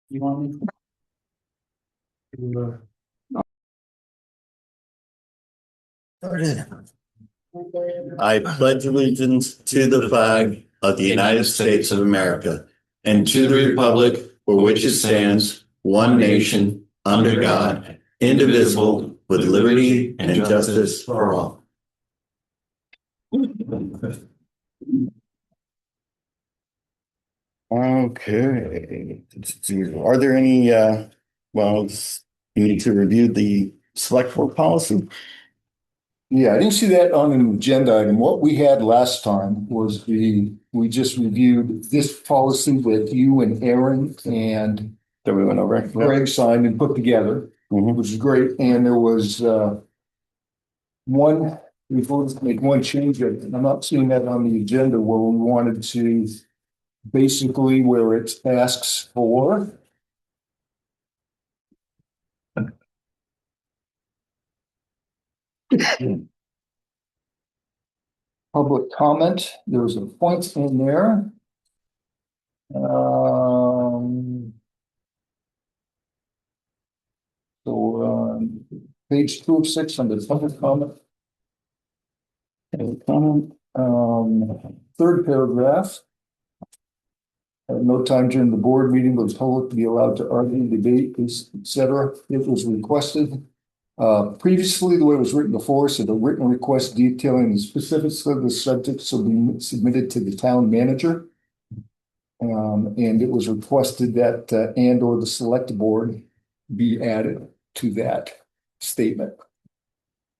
You want me? Started. I pledge allegiance to the flag of the United States of America and to the republic for which it stands, one nation, under God, indivisible, with liberty and justice for all. Okay. Are there any, you need to review the select board policy? Yeah, I didn't see that on an agenda item. What we had last time was we just reviewed this policy that you and Aaron and That we went over? Greg signed and put together, Mhm. which is great. And there was we voted to make one change. I'm not seeing that on the agenda where we wanted to basically where it asks for public comment. There was a point in there. Page 2 of 6 under public comment. Third paragraph. At no time during the board meeting was public to be allowed to argue, debate, etc. It was requested. Previously, the way it was written before said a written request detailing the specifics of the subject will be submitted to the town manager. And it was requested that and or the select board be added to that statement.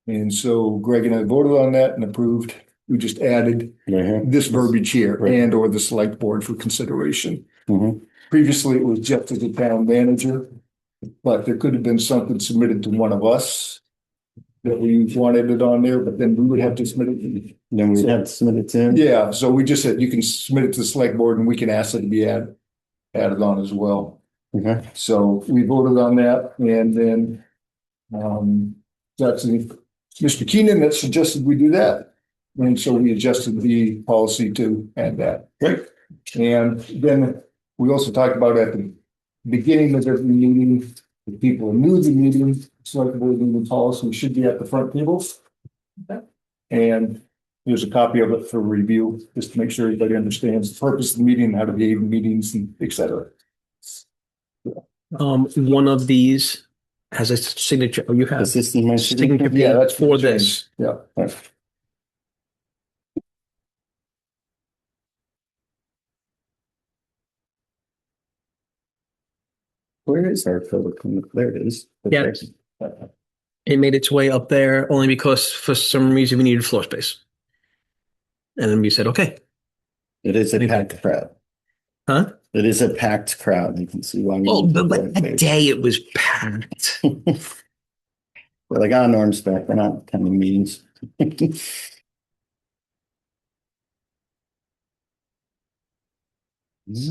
And so Greg and I voted on that and approved. We just added this verbiage here and or the select board for consideration. Previously, it was just as a town manager, but there could have been something submitted to one of us that we wanted it on there, but then we would have to submit it. Then we have to submit it to him? Yeah, so we just said you can submit it to the select board and we can ask it to be added on as well. Okay. So we voted on that and then that's Mr. Keenan that suggested we do that. And so we adjusted the policy to add that. Great. And then we also talked about at the beginning of every meeting, the people who knew the meeting, select board meeting policy should be at the front tables. And there's a copy of it for review, just to make sure everybody understands the purpose of the meeting, how to behave in meetings, and et cetera. One of these has a signature. Oh, you have This is my signature Yeah, that's for this. Yeah. Where is our public comment? There it is. Yeah. It made its way up there only because for some reason we needed floor space. And then we said, okay. It is a packed crowd. Huh? It is a packed crowd. You can see why. Oh, but that day it was packed. Well, I got Norm's back. We're not attending meetings.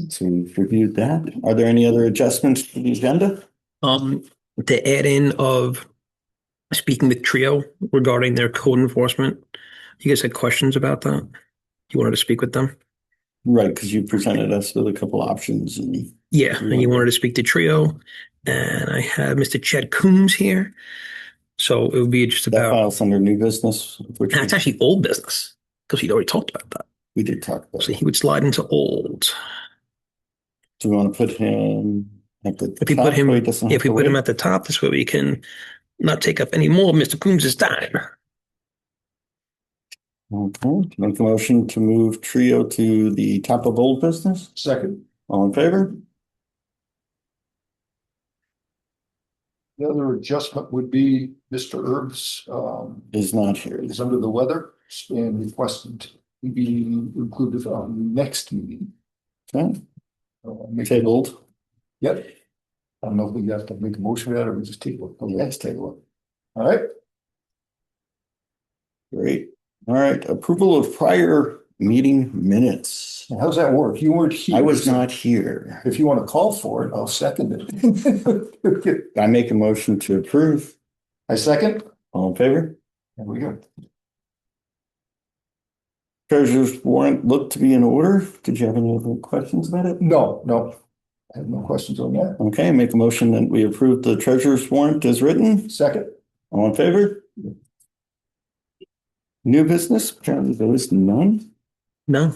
So we've reviewed that. Are there any other adjustments to the agenda? The add-in of speaking with Trio regarding their code enforcement. You guys had questions about that? You wanted to speak with them? Right, because you presented us with a couple options. And you wanted to speak to Trio. And I have Mr. Chad Coombs here. So it would be just that about... files under new business. That's actually old business because we'd already talked about that. We did talk about So he would slide into old. Do we want to put him at the If we top? put him, if we put him at the top, this way we can not take up any more of Mr. Coombs' time. Okay, make a motion to move Trio to the top of old business. Second. All in favor? The other adjustment would be Mr. Herb's Is not here. is under the weather and requested to be included on the next meeting. Okay, Make tabled. Yep. I don't know if we have to make a motion for that or we just table it. Let's table it. All right. Great. All right, approval of prior meeting minutes. How's that work? You weren't here. I was not here. If you want to call for it, I'll second it. I make a motion to approve. I second. All in favor? There we go. Treasurer's warrant looked to be in order. Did you have any other questions about it? No. I have no questions on that. Okay, make a motion that we approve the treasurer's warrant as written. Second. All in favor? New business? Apparently there is none. No,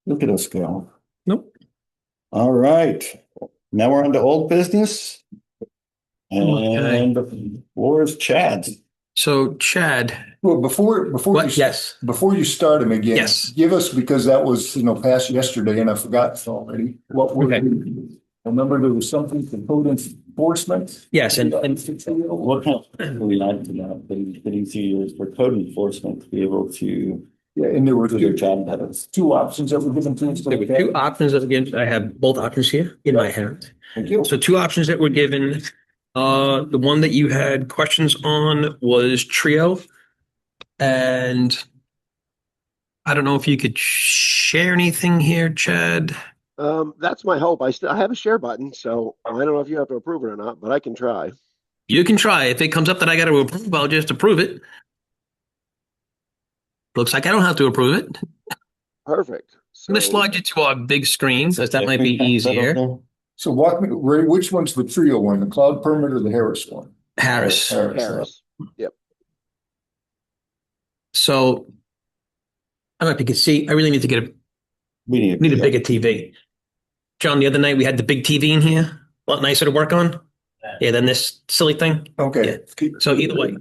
Look at us go. nope. All right. Now we're on to old business. Okay. And the floor is Chad's. So Chad, Well, before what? Yes. before you start him again, Yes. give us, because that was, passed yesterday and I forgot already. What were Okay. remember there was something for code enforcement? Yes, and What kind of, we add to that, getting 2 years for code enforcement to be able to Yeah, and there were do their job better. two options that were given to us. there were two options that again, I have both options here in my hand. Thank you. So two options that were given. The one that you had questions on was Trio. And I don't know if you could share anything here, Chad. That's my hope. I have a share button, so I don't know if you have to approve it or not, but I can try. You can try. If it comes up that I got to approve, I'll just approve it. Looks like I don't have to approve it. Perfect. I'm going to slide you to our big screen, so that might be easier. So walk me, Ray, which one's the Trio one, the cloud permit or the Harris one? Harris. Harris. Yep. So I don't know if you can see, I really need to get a We need a bigger TV. John, the other night we had the big TV in here, a lot nicer to work on. Yeah, than this silly thing. Okay. So either way.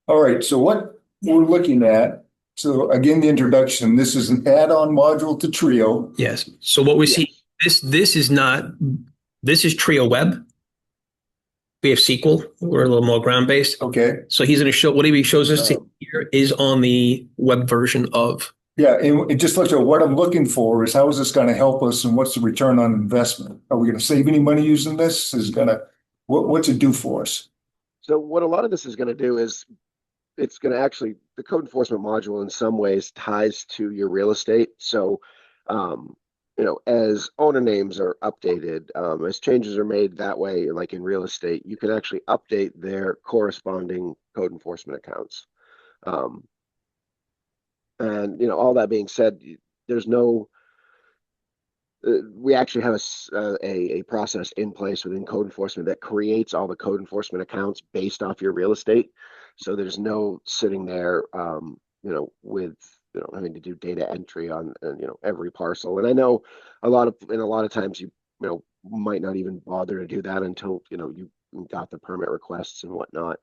All right, so what we're looking at, so again, the introduction, this is an add-on module to Trio. Yes. So what we see, this is not, this is Trio Web. We have SQL. We're a little more ground-based. Okay. So he's going to show, what he shows us here is on the web version of. Yeah, and it just looks at what I'm looking for is how is this going to help us and what's the return on investment? Are we going to save any money using this? Is it going to, what's it do for us? So what a lot of this is going to do is it's going to actually, the code enforcement module in some ways ties to your real estate. So, as owner names are updated, as changes are made that way, like in real estate, you can actually update their corresponding code enforcement accounts. And all that being said, there's no. We actually have a process in place within code enforcement that creates all the code enforcement accounts based off your real estate. So there's no sitting there, with having to do data entry on every parcel. And I know a lot of times you might not even bother to do that until you got the permit requests and whatnot.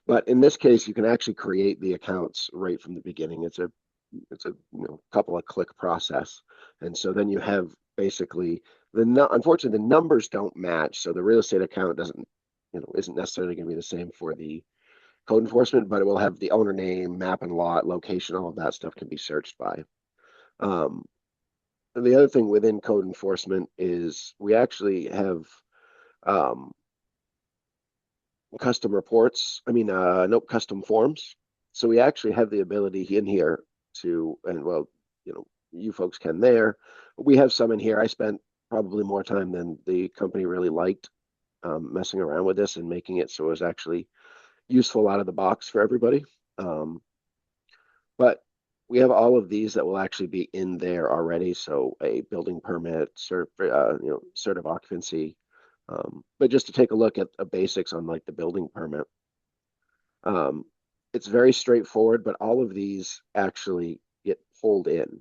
But in this case, you can actually create the accounts right from the beginning. It's a couple of click process, and so then you have basically unfortunately the numbers don't match, so the real estate account isn't necessarily going to be the same for the code enforcement, but it will have the owner name, map and lot, location, all of that stuff can be searched by. And the other thing within code enforcement is we actually have custom reports. Custom forms. So we actually have the ability in here to, and well, you folks can there. We have some in here. I spent probably more time than the company really liked messing around with this and making it so it was actually useful out of the box for everybody. But we have all of these that will actually be in there already. So a building permit, cert of occupancy. But just to take a look at the basics on like the building permit. It's very straightforward, but all of these actually get pulled in.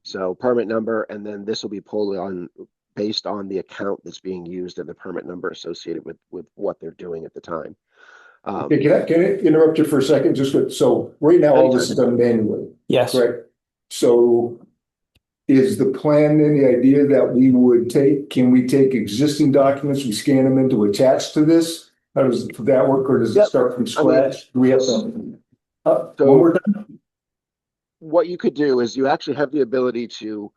So permit number, and then this will be pulled on based on the account that's being used and the permit number associated with what they're doing at the time. Okay, can I interrupt you for a second? So right now, all this is done manually. Yes. Correct. So is the plan then the idea that can we take existing documents, we scan them in to attach to this? How does that work, or does it start from scratch? Do we have some? One more time? What you could do is you actually have the ability to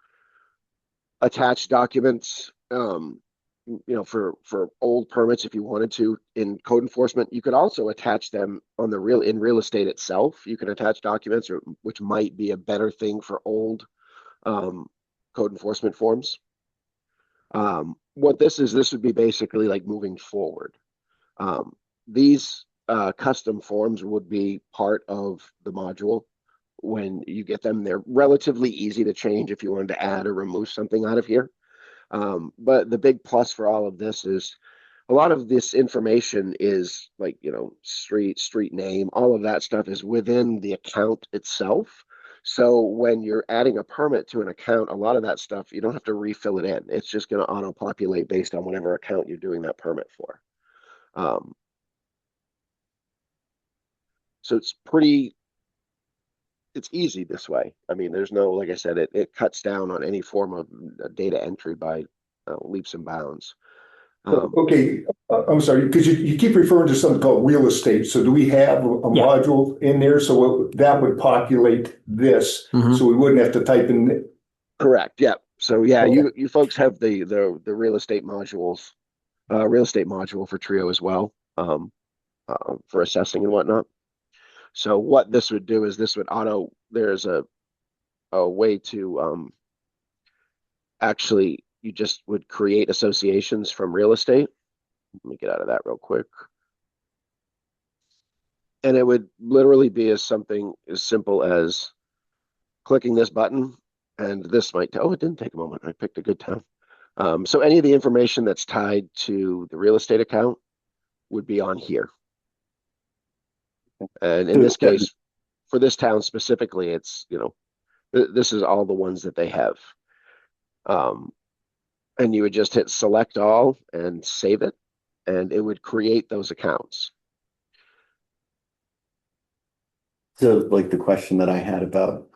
attach documents, for old permits if you wanted to in code enforcement. You could also attach them in real estate itself. You can attach documents, which might be a better thing for old code enforcement forms. What this would be basically like moving forward. These custom forms would be part of the module. When you get them, they're relatively easy to change if you wanted to add or remove something out of here. But the big plus for all of this is a lot of this information is like, street name, all of that stuff is within the account itself. So when you're adding a permit to an account, a lot of that stuff, you don't have to refill it in. It's just going to auto-populate based on whatever account you're doing that permit for. So it's easy this way. I mean, there's no, like I said, it cuts down on any form of data entry by leaps and bounds. Okay, I'm sorry, because you keep referring to something called real estate. So do we have a module in there? So that would populate this, so we wouldn't have to type in. Correct. Yeah. So yeah, Okay. you folks have the real estate modules, real estate module for Trio as well, for assessing and whatnot. So what this would do is there's a way to actually, you just would create associations from real estate. Let me get out of that real quick. And it would literally be something as simple as clicking this button, and this might, oh, it didn't take a moment. I picked a good time. So any of the information that's tied to the real estate account would be on here. And in this case, for this town specifically, it's, this is all the ones that they have. And you would just hit select all and save it, and it would create those accounts. So like the question that I had about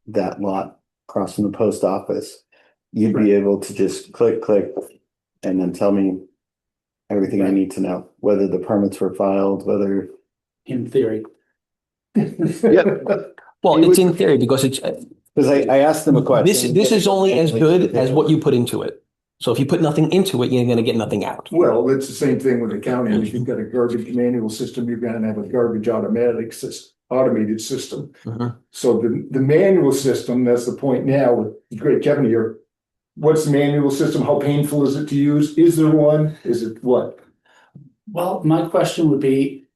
that lot across from the post office, you'd be able to just click, and then tell me everything I need to know, whether the permits were filed, whether. In theory. Yep. Well, it's in theory because it's Because I asked them a question. this is only as good as what you put into it. So if you put nothing into it, you're going to get nothing out. Well, it's the same thing with accounting. If you've got a garbage manual system, you're gonna have a garbage automated system. So the manual system, that's the point now with great Kevin here. What's the manual system? How painful is it to use? Is there one? Is it what? Well, my question would be,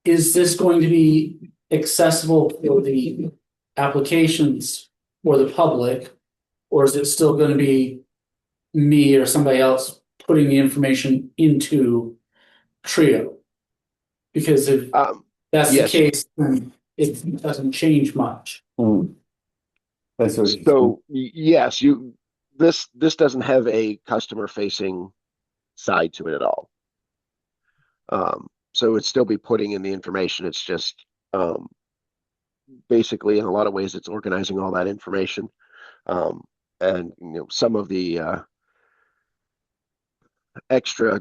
is this going to be accessible for the applications for the public? Or is it still going to be me or somebody else putting the information into Trio? Because if that's yes. the case, then it doesn't change much. So yes, this doesn't have a customer facing side to it at all. So it'd still be putting in the information. It's just basically in a lot of ways it's organizing all that information. And some of the extra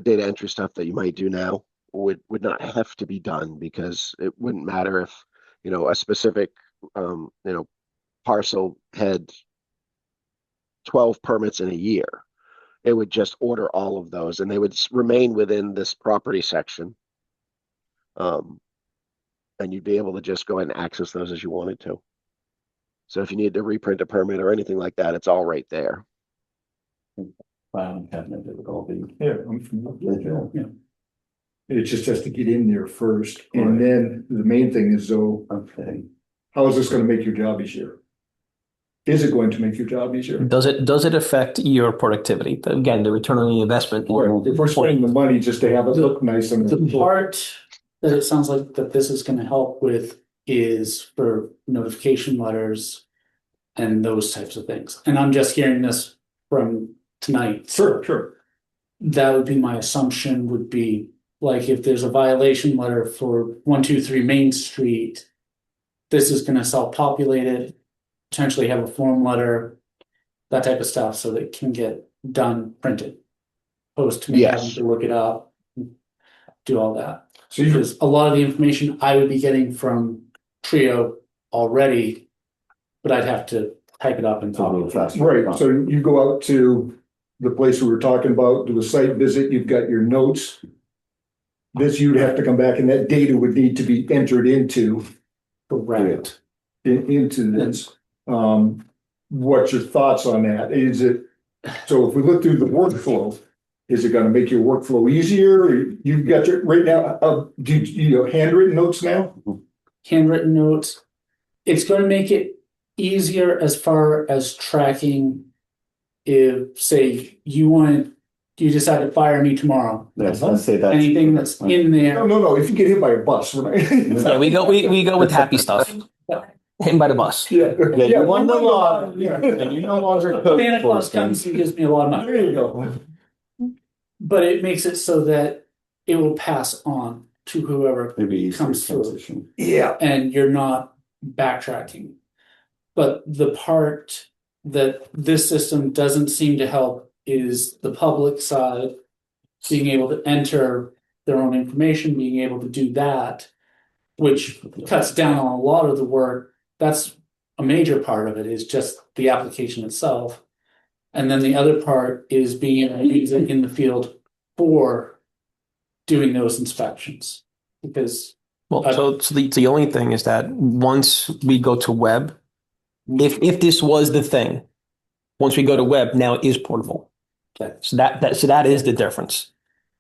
data entry stuff that you might do now would not have to be done, because it wouldn't matter if a specific parcel had 12 permits in a year. It would just order all of those, and they would remain within this property section. And you'd be able to just go ahead and access those as you wanted to. So if you need to reprint a permit or anything like that, it's all right there. Filing cabinet, it would all be. Yeah, I'm familiar with that, yeah. It just has to get in there first, and then the main thing is though, Okay. how is this gonna make your job easier? Is it going to make your job easier? Does it affect your productivity? Again, the return on the investment. If we're spending the money just to have it look nice on The part that it sounds like that this is going to help with is for notification letters and those types of things. And I'm just hearing this from tonight. Sure. That would be my assumption, would be like if there's a violation letter for 123 Main Street, this is going to self-populate it, potentially have a form letter, that type of stuff, so that it can get done, printed. Opposed to me having to look it up, do all that. So because a lot of the information I would be getting from Trio already, but I'd have to type it up and copy it. Right, so you go out to the place we were talking about, do a site visit, you've got your notes. This, you'd have to come back and that data would need to be entered into. Correct. Into this. What's your thoughts on that? Is it, so if we look through the workflow, is it gonna make your workflow easier? You've got your, right now, do you handwritten notes now? Handwritten notes. It's going to make it easier as far as tracking if, say, you decide to fire me tomorrow. Yes, I say that. Anything that's in there. No, if you get hit by a bus, right? Yeah, we go with happy stuff. Hit by the bus. Yeah. Yeah, you won the lottery, Yeah. and you no longer code Santa Claus enforcement. comes and gives me a lot of money. There you go. But it makes it so that it will pass on to whoever Maybe easier comes through, transition. Yeah. and you're not backtracking. But the part that this system doesn't seem to help is the public side, being able to enter their own information, being able to do that, which cuts down on a lot of the work. That's a major part of it, is just the application itself. And then the other part is being able to use it in the field for doing those inspections. Because Well, so the only thing is that once we go to web, if this was the thing, once we go to web, now it is portable. So that is the difference.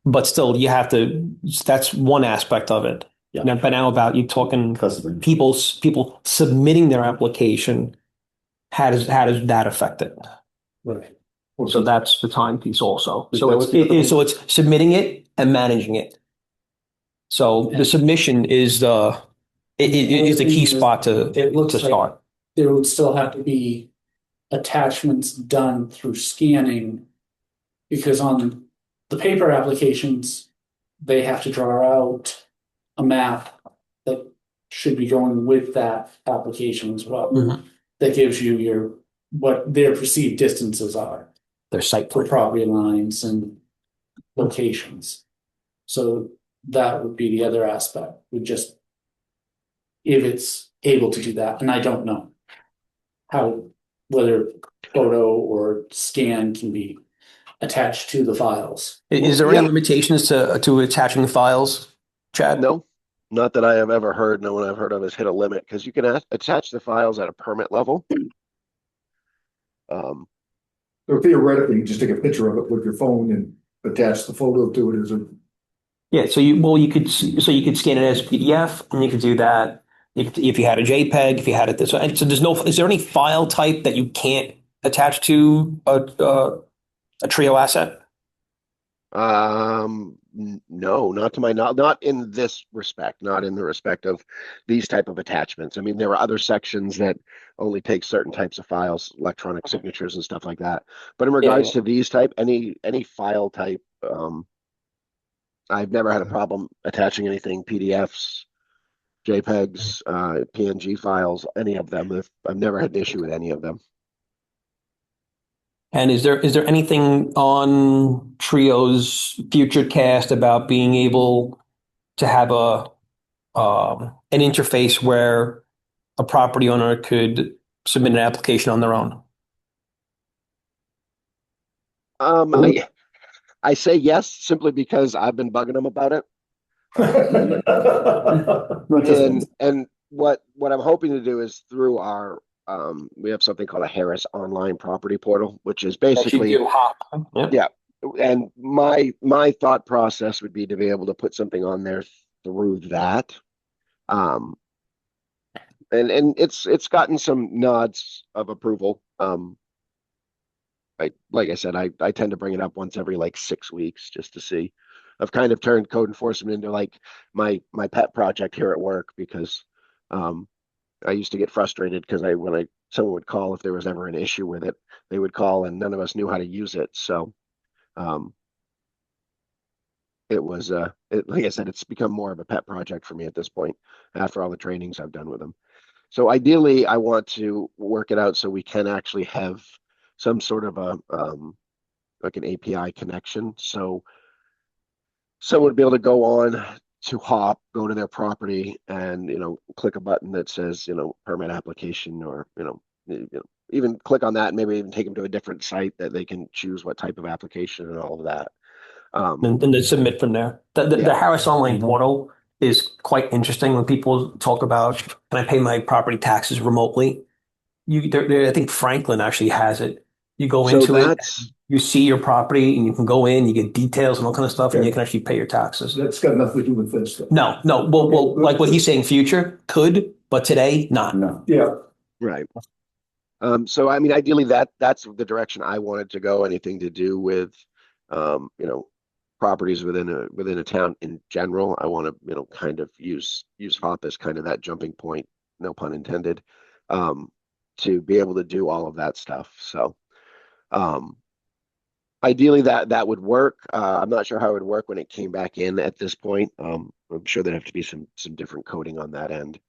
But still, you have to. That's one aspect of it. Yeah. Now, but now about you talking Customer. people submitting their application. How does that affect it? right. So that's the time piece also. Is So that it's what the- so it's submitting it and managing it. So the submission is the key spot It looks to like start. there would still have to be attachments done through scanning, because on the paper applications, they have to draw out a map that should be going with that application as well. Mhm. That gives you what their perceived distances are Their site for plan. property lines and locations. So that would be the other aspect, would just, if it's able to do that, and I don't know whether photo or scan can be attached to the files. Is there any limitations to attaching files, Chad? No, not that I have ever heard. No one I've heard of has hit a limit, because you can attach the files at a permit level. So theoretically, you just take a picture of it with your phone and attach the photo to it as a. Yeah. So you could scan it as PDF, and you could do that if you had a JPEG, if you had it this way. So is there any file type that you can't attach to a Trio asset? No, not to my knowledge, not in this respect, not in the respect of these type of attachments. I mean, there are other sections that only take certain types of files, electronic signatures and stuff like that. But in regards to these type, any file type, I've never had a problem attaching anything, PDFs, JPEGs, PNG files, any of them. I've never had an issue with any of them. And is there anything on Trio's future cast about being able to have an interface where a property owner could submit an application on their own? I say yes, simply because I've been bugging them about it. And what I'm hoping to do is through our we have something called a Harris online property portal, which is basically yeah. And my thought process would be to be able to put something on there through that. And it's gotten some nods of approval. Like I said, I tend to bring it up once every like 6 weeks just to see. I've kind of turned code enforcement into like my pet project here at work, because I used to get frustrated because when someone would call if there was ever an issue with it, they would call and none of us knew how to use it. So it was like I said, it's become more of a pet project for me at this point after all the trainings I've done with them. So ideally, I want to work it out so we can actually have some sort of a like an API connection. So someone would be able to go on to Hop, go to their property, and click a button that says permit application, or even click on that and maybe even take them to a different site that they can choose what type of application and all of that. And then submit from there. The Harris Online portal is quite interesting when people talk about, can I pay my property taxes remotely? I think Franklin actually has it. You go into it, you see your property, and you can go in, you get details and all kind of stuff, and you can actually pay your taxes. That's got nothing to do with this stuff. No. Well, like what he's saying, future could, but today, not. No. Yeah. Right. So I mean, ideally that's the direction I wanted to go. Anything to do with, properties within a town in general. I want to, kind of use HOP as kind of that jumping point, no pun intended, um, to be able to do all of that stuff. So, um, ideally that would work. I'm not sure how it would work when it came back in at this point. I'm sure there'd have to be some different coding on that end.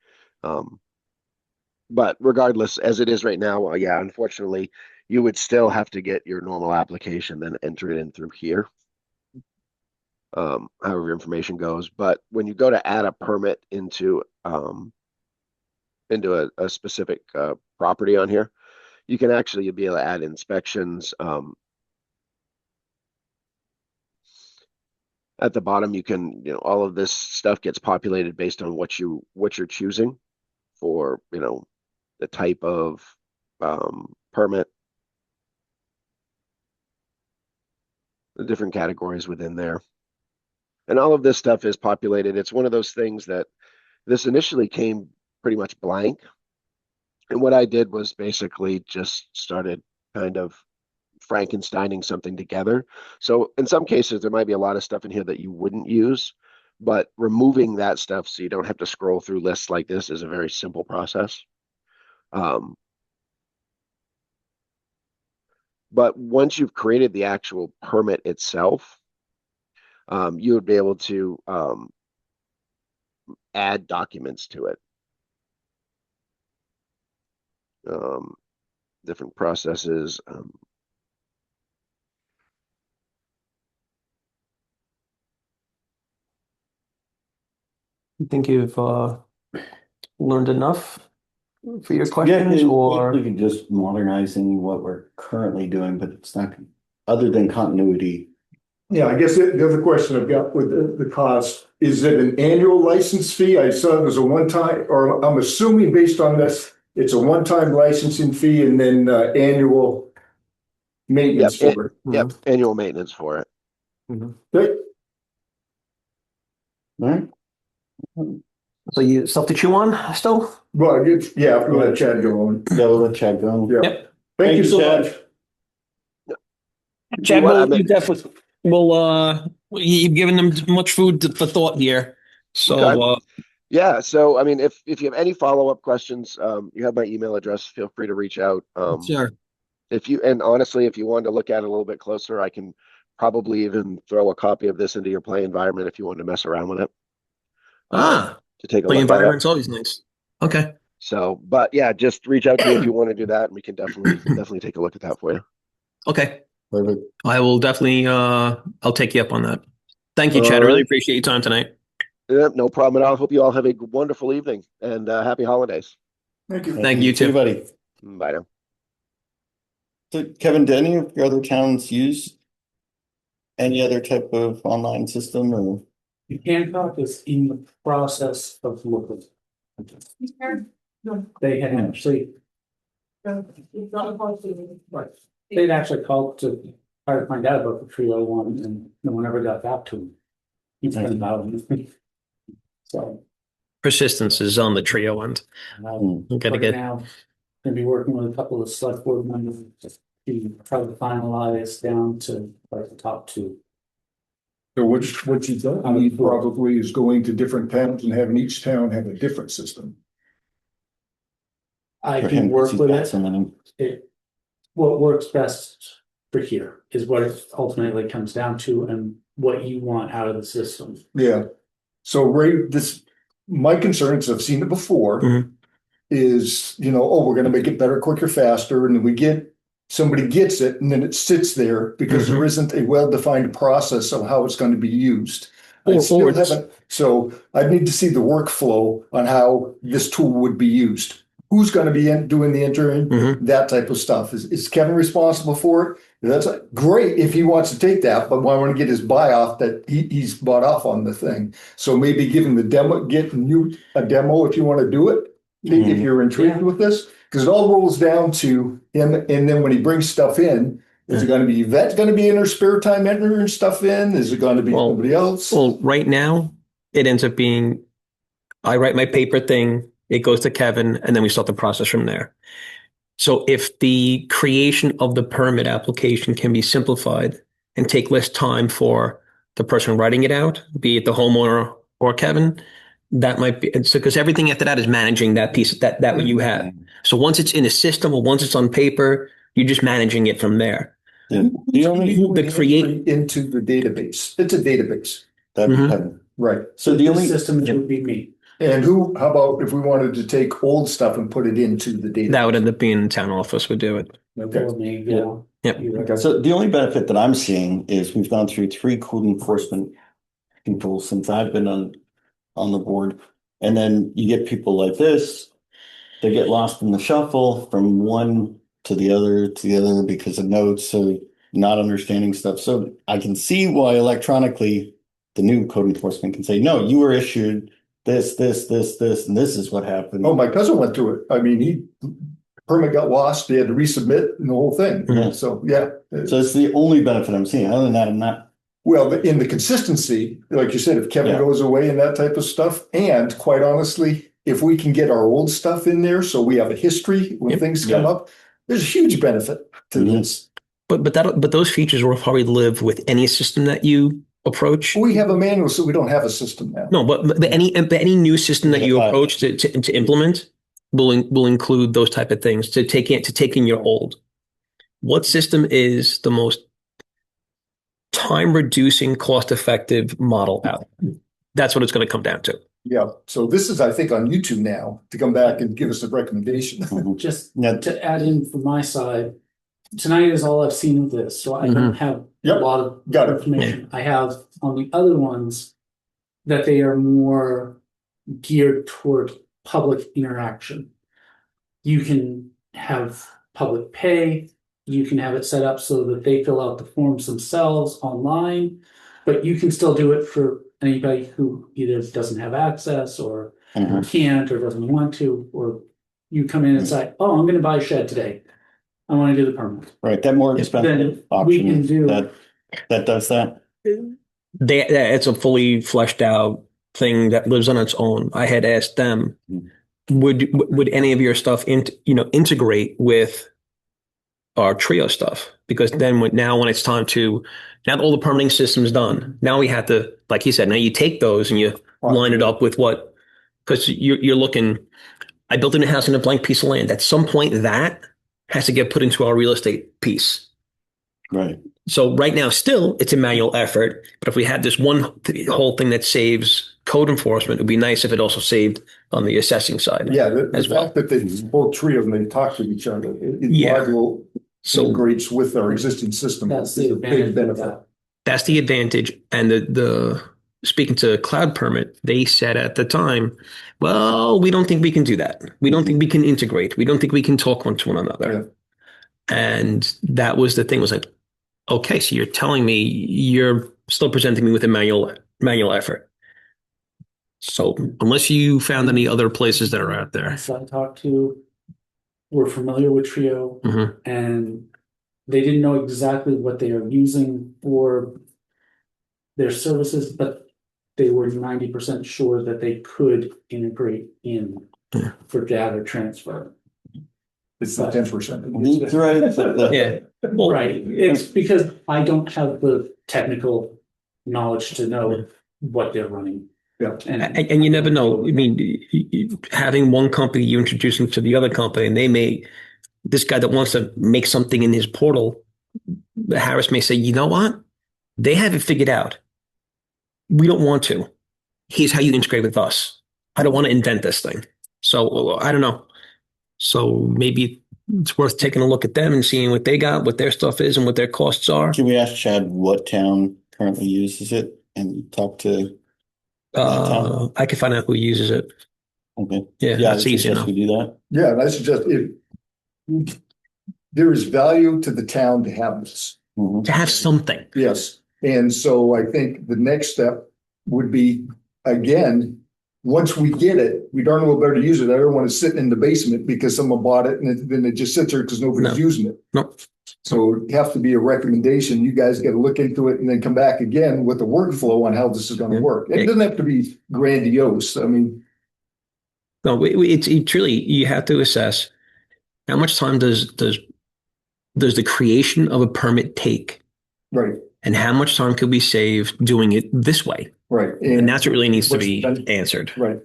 Um, but regardless, as it is right now, yeah, unfortunately, you would still have to get your normal application, then enter it in through here. However your information goes. But when you go to add a permit into a specific property on here, you can actually be able to add inspections. At the bottom, you can, all of this stuff gets populated based on what you're choosing for, the type of permit, the different categories within there. And all of this stuff is populated. It's one of those things that this initially came pretty much blank. And what I did was basically just started kind of Frankensteining something together. So in some cases, there might be a lot of stuff in here that you wouldn't use, but removing that stuff so you don't have to scroll through lists like this is a very simple process. But once you've created the actual permit itself, you would be able to add documents to it. Different processes. You think you've learned enough for your Yeah, questions, or we can just modernizing what we're currently doing, but it's not, other than continuity. Yeah, I guess the other question I've got with the cost, is it an annual license fee? I saw it was a one-time, or I'm assuming based on this, it's a one-time licensing fee and then annual maintenance for it. Yep, annual maintenance for it. Okay. All right. so you stuff to chew on still? Well, yeah, I'll let Chad go on. Yeah, we'll let Chad go. Yeah. Yep. Thank you so Chad. much. Chad, Well, I you mean- definitely you've given them much food for thought here. So Okay. Yeah, so I mean, if you have any follow-up questions, you have my email address. Feel free to reach out. sure. And honestly, if you wanted to look at it a little bit closer, I can probably even throw a copy of this into your play environment if you wanted to mess around with it. To take a Play look at it. environment's always nice. Okay. So, but yeah, just reach out to me if you want to do that, and we can definitely take a look at that for you. Okay. Perfect. I will definitely I'll take you up on that. Thank you, Chad. I All really right. appreciate your time tonight. Yeah, no problem at all. Hope you all have a wonderful evening and happy holidays. Thank you. Thank you, See too. buddy. Bye now. So Kevin, do any of your other towns use any other type of online system or? Hancock is in the process of looking. They had actually. Right. They'd actually called to try to find out about the 301 and no one ever got back to him. He's been about it. So. Persistence is on the trio end. Hmm. Gotta Right get now, gonna be working with a couple of select board members to try to finalize down to like the top two. So what you don't need probably is going to different towns and having each town have a different system. I For can him, work he's with got it. so many. What works best for here is what it ultimately comes down to and what you want out of the system. Yeah. So Ray, my concerns, I've seen it before, Mhm. is, we're gonna make it better, quicker, faster, and then somebody gets it, and then it sits there because there isn't a well-defined process of how it's going to be used. So I need to see the workflow on how this tool would be used. Who's going to be doing the entering, that type of stuff. Is Kevin responsible for it? That's great if he wants to take that, but I want to get his buy off that he's bought off on the thing. So maybe give him the demo, get you a demo if you want to do it, if you're intrigued with this, because it all rolls down to him. And then when he brings stuff in, is it going to be Yvette's going to be in her spare time entering stuff in? Is it going to be somebody else? Well, right now it ends up being I write my paper thing, it goes to Kevin, and then we start the process from there. So if the creation of the permit application can be simplified and take less time for the person writing it out, be it the homeowner or Kevin, that might be, so because everything after that is managing that piece that what you have. So once it's in a system or once it's on paper, you're just managing it from there. The only The create into the database. It's a database, that'd be Mhm. Kevin. right? So the only System would be me. And how about if we wanted to take old stuff and put it into the database? that would end up being the town office would do it. Okay. Or me, yeah. Yep. You're right. Okay. So the only benefit that I'm seeing is we've gone through 3 code enforcement people since I've been on the board. And then you get people like this, they get lost in the shuffle from one to the other because of notes, so not understanding stuff. So I can see why electronically the new code enforcement can say, no, you were issued this, and this is what happened. Oh, my cousin went through it. I mean, permit got lost, they had to resubmit and the whole thing. Yeah. So, yeah. So it's the only benefit I'm seeing. Other than that, I'm not. Well, but in the consistency, like you said, if Kevin Yeah. goes away and that type of stuff, and quite honestly, if we can get our old stuff in there, so we have a history when Yep. things come Yeah. up, there's a huge benefit to Mhm. this. But those features will probably live with any system that you approach. We have a manual, so we don't have a system now. No, but any new system that you Yeah. approach to implement will include those type of things to take in your old. What system is the most time reducing, cost effective model out? That's what it's going to come down to. Yeah, so this is, I think, on YouTube now to come back and give us a recommendation. Mhm. Just Yeah. to add in from my side, tonight is all I've seen of this, so I don't have Yep. a lot of Got it. information. I have on the other ones that they are more geared toward public interaction. You can have public pay, you can have it set up so that they fill out the forms themselves online, but you can still do it for anybody who either doesn't have access or Mhm. can't or doesn't want to, or you come in and say, oh, I'm gonna buy a shed today. I want to do the permit. Right, that more Then expensive we can option do- that does that. It's a fully fleshed out thing that lives on its own. I had asked them, would any of your stuff integrate with our Trio stuff? Because then when it's time to, now that all the permitting system's done, now we have to, like he said, now you take those and you line it up with what, because you're looking, I built a new house on a blank piece of land. At some point that has to get put into our real estate piece. Right. So right now, still, it's a manual effort. But if we had this one whole thing that saves code enforcement, it would be nice if it also saved on the assessing side. Yeah, the As well. fact that they both three of them, they talk to each other, it Yeah. module So integrates with our existing system. That's It's the a big advantage of benefit. that. that's the advantage. And the speaking to Cloud Permit, they said at the time, well, we don't think we can do that. We don't think we can integrate. We don't think we can talk one to one another. And that was the thing, was like, okay, so you're telling me you're still presenting me with a manual effort. So unless you found any other places that are out there. So I talked to, were familiar with Trio, Mhm. and they didn't know exactly what they are using for their services, but they were 90% sure that they could integrate in Yeah. for data transfer. It's the 10%. Right. Yeah. Well, Right, it's because I don't have the technical knowledge to know what they're running. Yeah. And you never know. I mean, having one company you introducing to the other company, and this guy that wants to make something in his portal, Harris may say, you know what? They have it figured out. We don't want to. Here's how you integrate with us. I don't want to invent this thing. So I don't know. So maybe it's worth taking a look at them and seeing what they got, what their stuff is, and what their costs are. Can we ask Chad what town currently uses it and talk to? I can find out who uses it. Okay. Yeah, Yeah, that's easy enough. We do that. Yeah, and I suggest there is value to the town to have this. Mhm. To have something. Yes, and so I think the next step would be, again, once we get it, we darn well better use it. I don't want it sitting in the basement because someone bought it and then it just sits there because nobody's No. using it. No. So it have to be a recommendation. You guys got to look into it and then come back again with the workflow on how this is going to Yeah. work. It doesn't have to be grandiose. I mean, No, it's truly, you have to assess. how much time does the creation of a permit take? Right, And how much time could we save doing it this way? right. And that's what really needs to what's be the- answered. Right.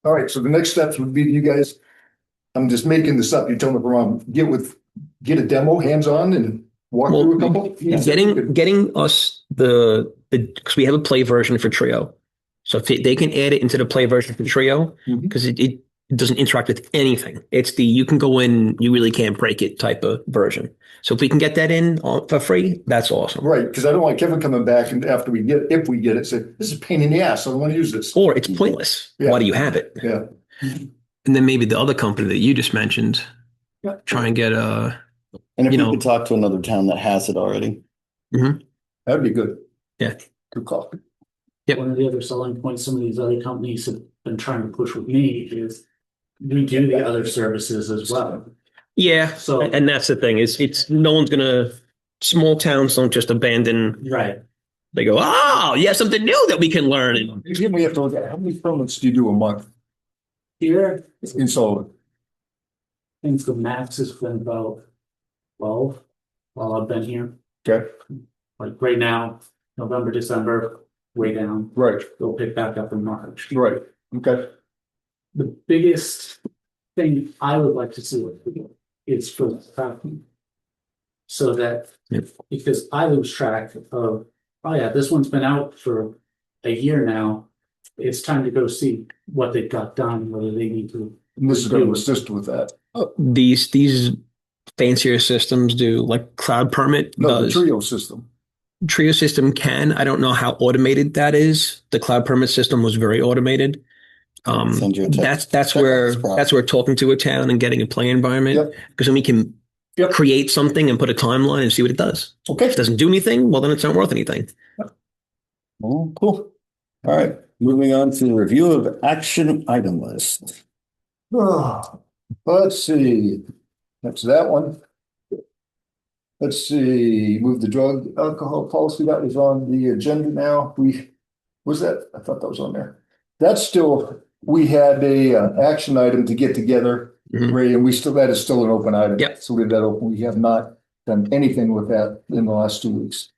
All right, so the next steps would be you guys, I'm just making this up, you tell me if I'm wrong, get a demo hands-on and walk Well, through a couple. Getting us because we have a play version for Trio. So if they can add it into the play version for Trio, Mhm. because it doesn't interact with anything. It's the you can go in, you really can't break it type of version. So if we can get that in for free, that's awesome. Right, because I don't want Kevin coming back and after if we get it, say, this is a pain in the ass, I don't want to use this. Or it's pointless. Yeah. Why do you have it? Yeah. And then maybe the other company that you just mentioned, Yeah. try and get And if You we know- could talk to another town that has it already. That'd be good. Yeah. Good call. Yep. One of the other selling points some of these other companies have been trying to push with me is we do the other services as well. Yeah. So- And that's the thing is it's no one's gonna small towns don't just abandon. Right. They go, oh, you have something new that we can learn. And Again, we have to look at how many permits do you do a month Here, in Sullivan? I think the max has been about 12 while I've been here. Okay, Like right now, November, December, way down. right, They'll pick back up in March. right, okay. The biggest thing I would like to see is for the traffic. So that, Yep. because I lose track of, oh yeah, this one's been out for a year now. It's time to go see what they've got done, whether they need to. And this is going to assist with that. these fancier systems do like Cloud Permit No, the does. Trio system. Trio system can. I don't know how automated that is. The Cloud Permit system was very automated. Send you a text. That's where talking to a town and getting a play environment, Yep. because then we can Yep. create something and put a timeline and see what it does. If Okay. it doesn't do anything, well then it's not worth anything. Oh, cool. All right, moving on to the review of action item list. Let's see. That's that one. Let's see, move the drug alcohol policy. That was on the agenda now. Was that? I thought that was on there. That's still, we had a action item to get together, Mhm. Ray, and that is still an open item. Yep. So leave that open. We have not done anything with that in the last 2 weeks.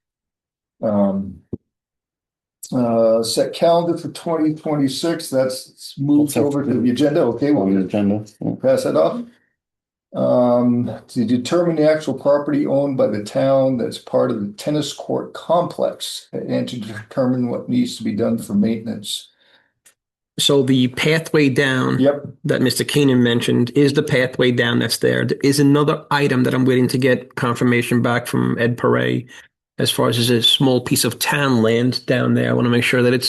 Set calendar for 2026. That's moved over to the agenda. Okay, On the we'll agenda. Yeah. pass that off. To determine the actual property owned by the town that's part of the tennis court complex and to determine what needs to be done for maintenance. So the pathway down Yep, that Mr. Keenan mentioned is the pathway down that's there. There is another item that I'm waiting to get confirmation back from Ed Perret as far as there's a small piece of town land down there. I want to make sure that it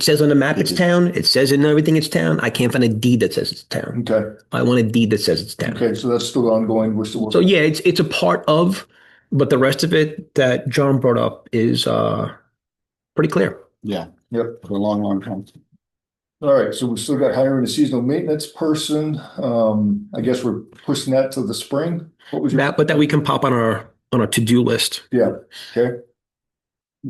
says on the map it's town. It says in everything it's town. I can't find a deed that says it's town. okay, I want a deed that says it's town. okay, so that's still ongoing. We're still. So yeah, it's a part of, but the rest of it that John brought up is pretty clear. Yeah, Yep. for a long, long time. All right, so we still got hiring a seasonal maintenance person. I guess we're pushing that to the spring. What was your? But that we can pop on our to-do list. Yeah, okay.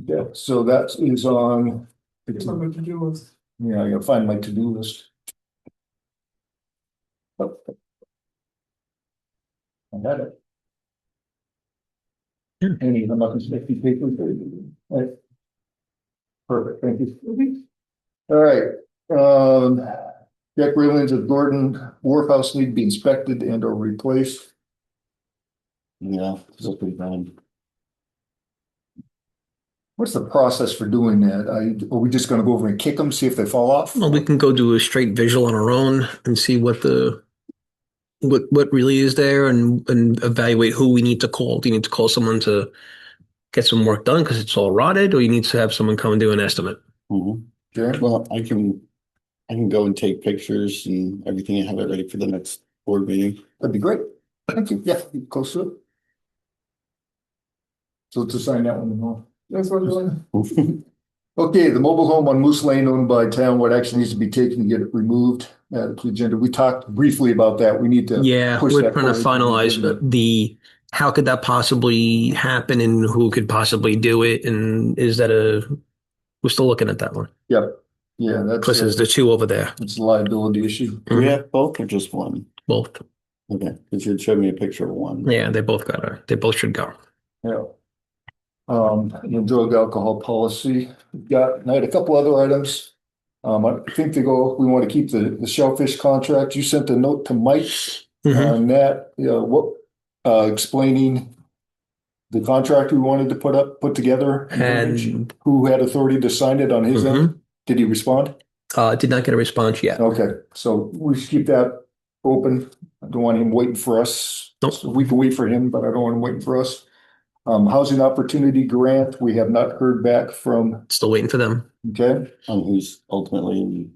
Okay, so that is on. Yeah, I gotta find my to-do list. I got it. Yeah. Any, I'm not gonna make these papers. Right. Perfect, thank you. All right, deck railings at Gordon Wharf House need to be inspected and or replaced. Yeah, it's pretty bad. What's the process for doing that? Are we just gonna go over and kick them, see if they fall off? Well, we can go do a straight visual on our own and see what really is there and evaluate who we need to call. Do you need to call someone to get some work done because it's all rotted, or you need to have someone come and do an estimate? Mhm. Okay, Well, I can go and take pictures and everything and have it ready for the next board meeting. that'd be great. Thank you. Yeah, get close to it. So to sign that one, no. That's what I'm doing. Okay, the mobile home on Moose Lane owned by town, what action needs to be taken to get it removed? The agenda, we talked briefly about that. We need to. Yeah, push we're that trying to forward. finalize how could that possibly happen and who could possibly do it, and we're still looking at that one. Yep, Yeah, Plus there's the two over there, it's a liability issue. Do we have both or just one? both. Okay, because you showed me a picture of one. Yeah, they both should go. Yeah. The drug alcohol policy, I had a couple other items. I think we want to keep the shellfish contract. You sent a note to Mike Mhm. on that, explaining the contract we wanted to put together. And Who had authority to sign it on his end? Did he respond? did not get a response yet. Okay, so we should keep that open. I don't want him waiting for us. Nope. So we can wait for him, but I don't want him waiting for us. Housing opportunity grant, we have not heard back from, Still waiting for them. okay? Who's ultimately in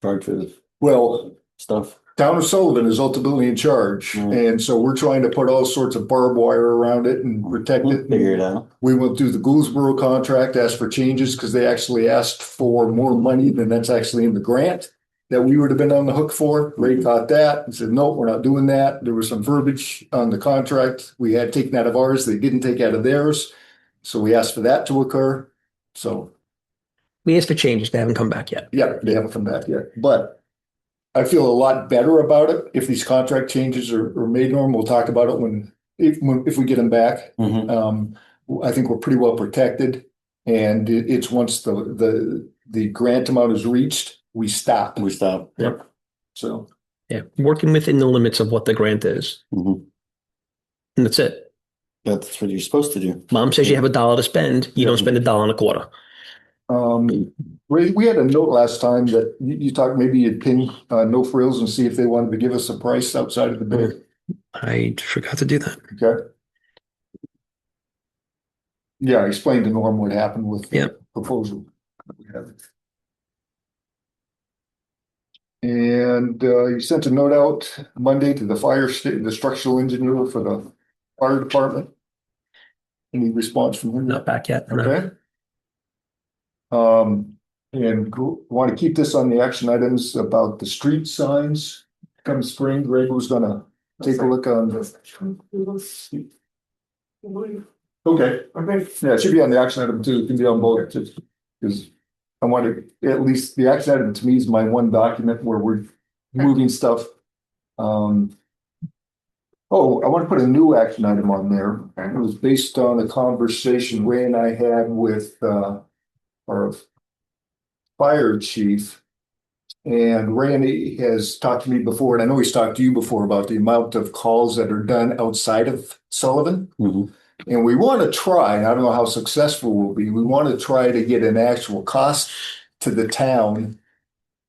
charge of Well, stuff? Town of Sullivan is ultimately in charge, and so we're trying to put all sorts of barbed wire around it and protect it. Figure it out. We went through the Gouldsboro contract, asked for changes because they actually asked for more money than that's actually in the grant that we would have been on the hook for. Ray caught that and said, no, we're not doing that. There was some verbiage on the contract we had taken out of ours. They didn't take out of theirs. So we asked for that to occur. So, We asked for changes. They haven't come back yet. yeah, they haven't come back yet, but I feel a lot better about it. If these contract changes are made, Norm, we'll talk about it if we get them back. I think we're pretty well protected, and it's once the grant amount is reached, we stop. We stop. Yep. So, Yeah, working within the limits of what the grant is, and that's it. That's what you're supposed to do. Mom says you have $1 to spend. You don't spend $1.25. Ray, we had a note last time that you talked, maybe you'd ping No Frills and see if they wanted to give us a price outside of the bid. I forgot to do that. Okay. Yeah, I explained to Norm what happened with the proposal. And you sent a note out Monday to the structural engineer for the fire department. Any response from him? Not back yet. No. Okay. And want to keep this on the action items about the street signs come spring. Greg was gonna take a look on this. Okay. Yeah, it should be on the action item too. It can be on both because I want to, at least the action item to me is my one document where we're moving stuff. Oh, I want to put a new action item on there. It was based on a conversation Ray and I had with our fire chief. And Randy has talked to me before, and I know he's talked to you before about the amount of calls that are done outside of Sullivan. And we want to try, I don't know how successful we'll be, we want to try to get an actual cost to the town.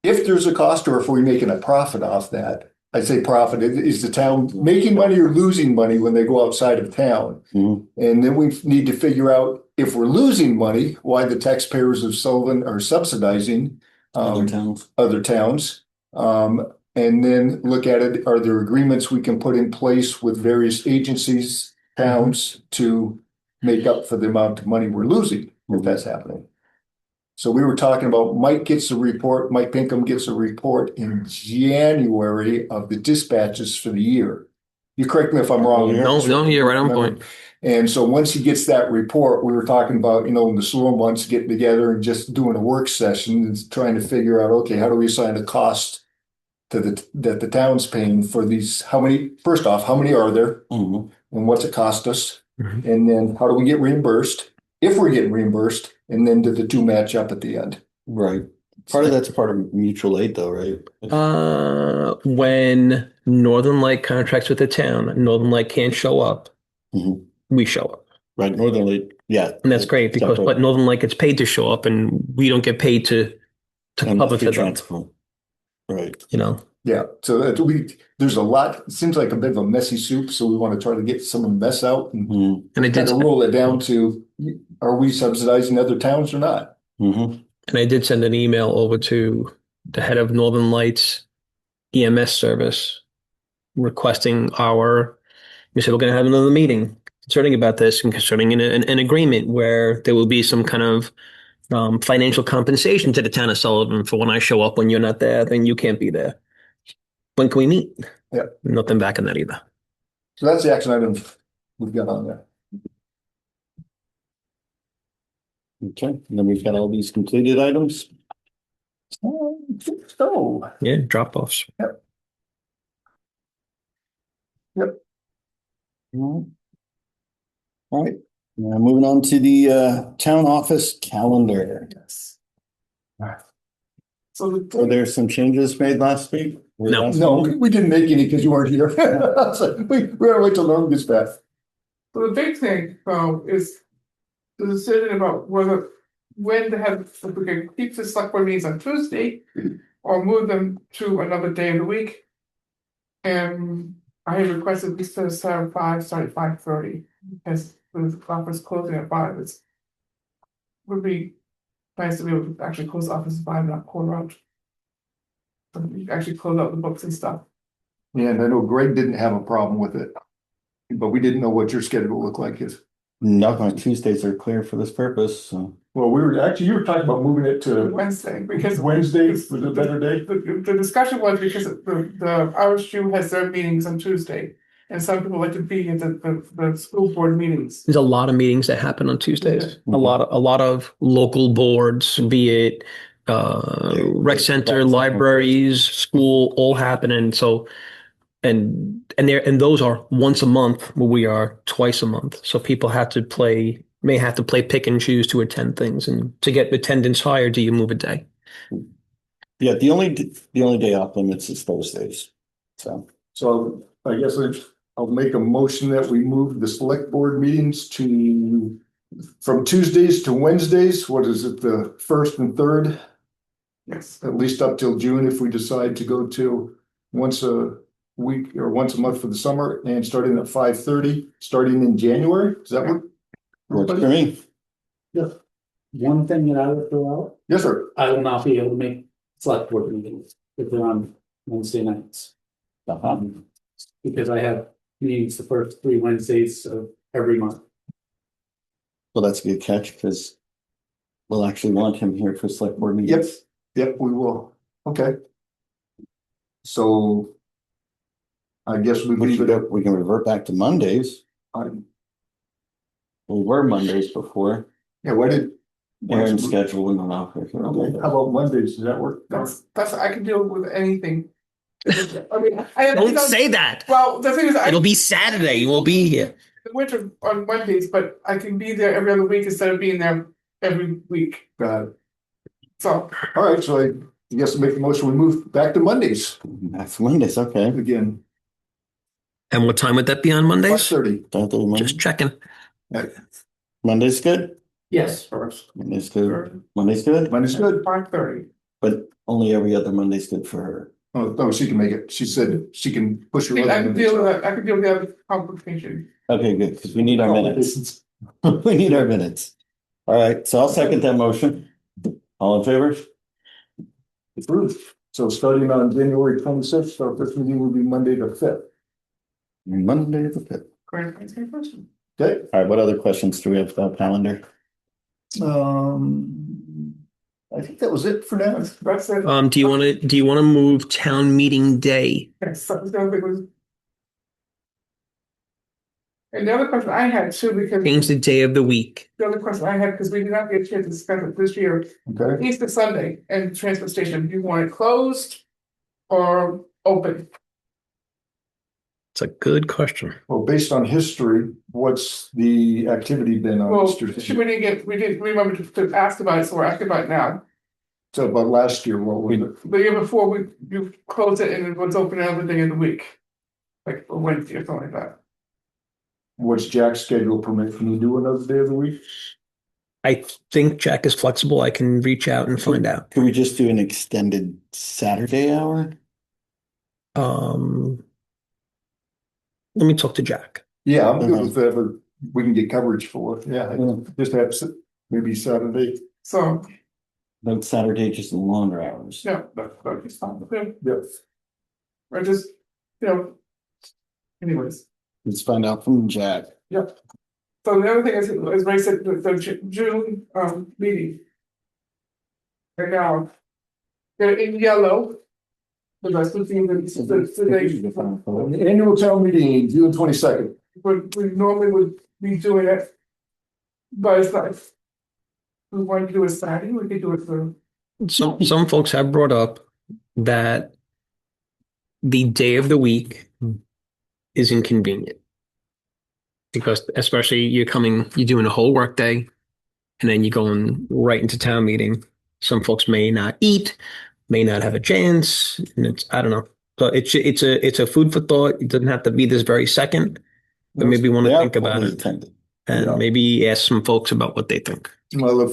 If there's a cost or if we're making a profit off that. I say profit, is the town making money or losing money when they go outside of town? And then we need to figure out if we're losing money, why the taxpayers of Sullivan are subsidizing other towns. And then look at it, are there agreements we can put in place with various agencies, towns to make up for the amount of money we're losing if that's happening? So we were talking about Mike Pinkham gets a report in January of the dispatches for the year. You correct me if I'm wrong. No, you're right on point. And so once he gets that report, we were talking about, in the slower months, getting together and just doing a work session and trying to figure out, okay, how do we assign a cost to that the town's paying for these? First off, how many are there? And what's it cost us? And then how do we get reimbursed? If we're getting reimbursed, and then do the two match up at the end? Right. Part of that's part of mutual aid though, right? When Northern Light contracts with the town, Northern Light can't show up. We show up. Right. Northern Light, yeah. And that's great because but Northern Light gets paid to show up and we don't get paid to cover for them. Right. Yeah. So there's a lot, it seems like a bit of a messy soup. So we want to try to get some of the mess out and I did roll it down to, are we subsidizing other towns or not? And I did send an email over to the head of Northern Lights EMS service requesting we said we're going to have another meeting concerning about this and concerning an agreement where there will be some kind of financial compensation to the town of Sullivan for when I show up. When you're not there, then you can't be there. When can we meet? Yeah. Nothing back on that either. So that's the action item we've got on there. Okay. And then we've got all these completed items. So, Yeah, drop offs. All right, now moving on to the town office calendar. so Were there some changes made last week? No. no, we didn't make any because you weren't here. So we're gonna wait till Norm gets back. So the big thing, is the decision about when to have, if we can keep the select board meetings on Tuesday or move them to another day of the week. And I have requested we start at 5, start at 5:30, because the office closing at 5 is. Would be nice to be able to actually close the office at 5, not quarter out. So we actually close out the books and stuff. And I know Greg didn't have a problem with it, but we didn't know what your schedule looked like. No, my Tuesdays are clear for this purpose, so. Well, you were talking about moving it to Wednesday, because Wednesday was a better day. the discussion was because the RSU has their meetings on Tuesday. And some people like to be at the school board meetings. There's a lot of meetings that happen on Tuesdays. A lot of local boards, be it rec center, libraries, school, all happening. So and those are once a month, where we are twice a month. So people may have to play pick and choose to attend things, and to get attendance higher, do you move a day? Yeah, the only day off limits is Thursdays. So I guess I'll make a motion that we move the select board meetings from Tuesdays to Wednesdays. What is it, the first and third? Yes. At least up till June, if we decide to go to once a week or once a month for the summer, and starting at 5:30, starting in January. Does that work? Works for me. One thing that I would throw out, Yes, sir. I will not be able to make select board meetings if they're on Wednesday nights. Because I have meetings the first 3 Wednesdays of every month. Well, that's a good catch, because we'll actually want him here for select board meetings. Yep, we will. Okay. So I guess we leave it up. We can revert back to Mondays. on- We were Mondays before. Yeah, why did? Aaron's schedule went off. Okay, how about Mondays? Does that work? That's I can deal with anything. I mean, I Don't say that. Well, the thing is, It'll be Saturday. You will be here. the winter on Mondays, but I can be there every other week instead of being there every week. So All right, so I guess make the motion, we move back to Mondays That's Mondays, okay. again. And what time would that be on Mondays? 5:30. Just checking. Monday's good? Yes. first, Monday's good. Monday's good, Monday's good. 5:30. but only every other Monday's good for her. Oh, no, she can make it. She said she can push her. I can deal with that. I can deal with the other complication. Okay, good, because we need our minutes. We need our minutes. All right, so I'll second that motion. All in favor? Approved. So starting on January 26th, our first meeting will be Monday the 5th. Monday the 5th. Great, thanks for your question. Okay. All right, what other questions do we have about calendar? I think that was it for now. That's it. Do you want to move town meeting day? Yes, that was the other thing was. And the other question I had too, because Change the day of the week. the other question I had, because we did not get a chance to discuss it this year, Okay. Easter Sunday and transfer station, do you want it closed or open? It's a good question. Well, based on history, what's the activity been on Well, Easter? we didn't remember to ask about it, so we're asking about it now. So about last year, what was it? The year before, you closed it and it was open another day of the week. Like a Wednesday or something like that. What's Jack's schedule permit? Can you do another day of the week? I think Jack is flexible. I can reach out and find out. Could we just do an extended Saturday hour? Let me talk to Jack. Yeah, I'm good with whatever we can get coverage for. Yeah, just have maybe Saturday. So, But Saturday, just longer hours. yeah, that's fine. Okay. Yep. Or just, anyways. Let's find out from Jack. Yep. So the other thing is, as Ray said, the June meeting. Right now, they're in yellow. The rest of the The annual town meeting, June 22nd. we normally would be doing it. But it's not. If we want to do it Saturday, we could do it for. Some folks have brought up that the day of the week is inconvenient. Because especially you're doing a whole work day and then you're going right into town meeting. Some folks may not eat, may not have a chance, and I don't know. So it's a food for thought. It doesn't have to be this very second, but maybe want to They are think about fully it attended. and Yeah. maybe ask some folks about what they think. Well,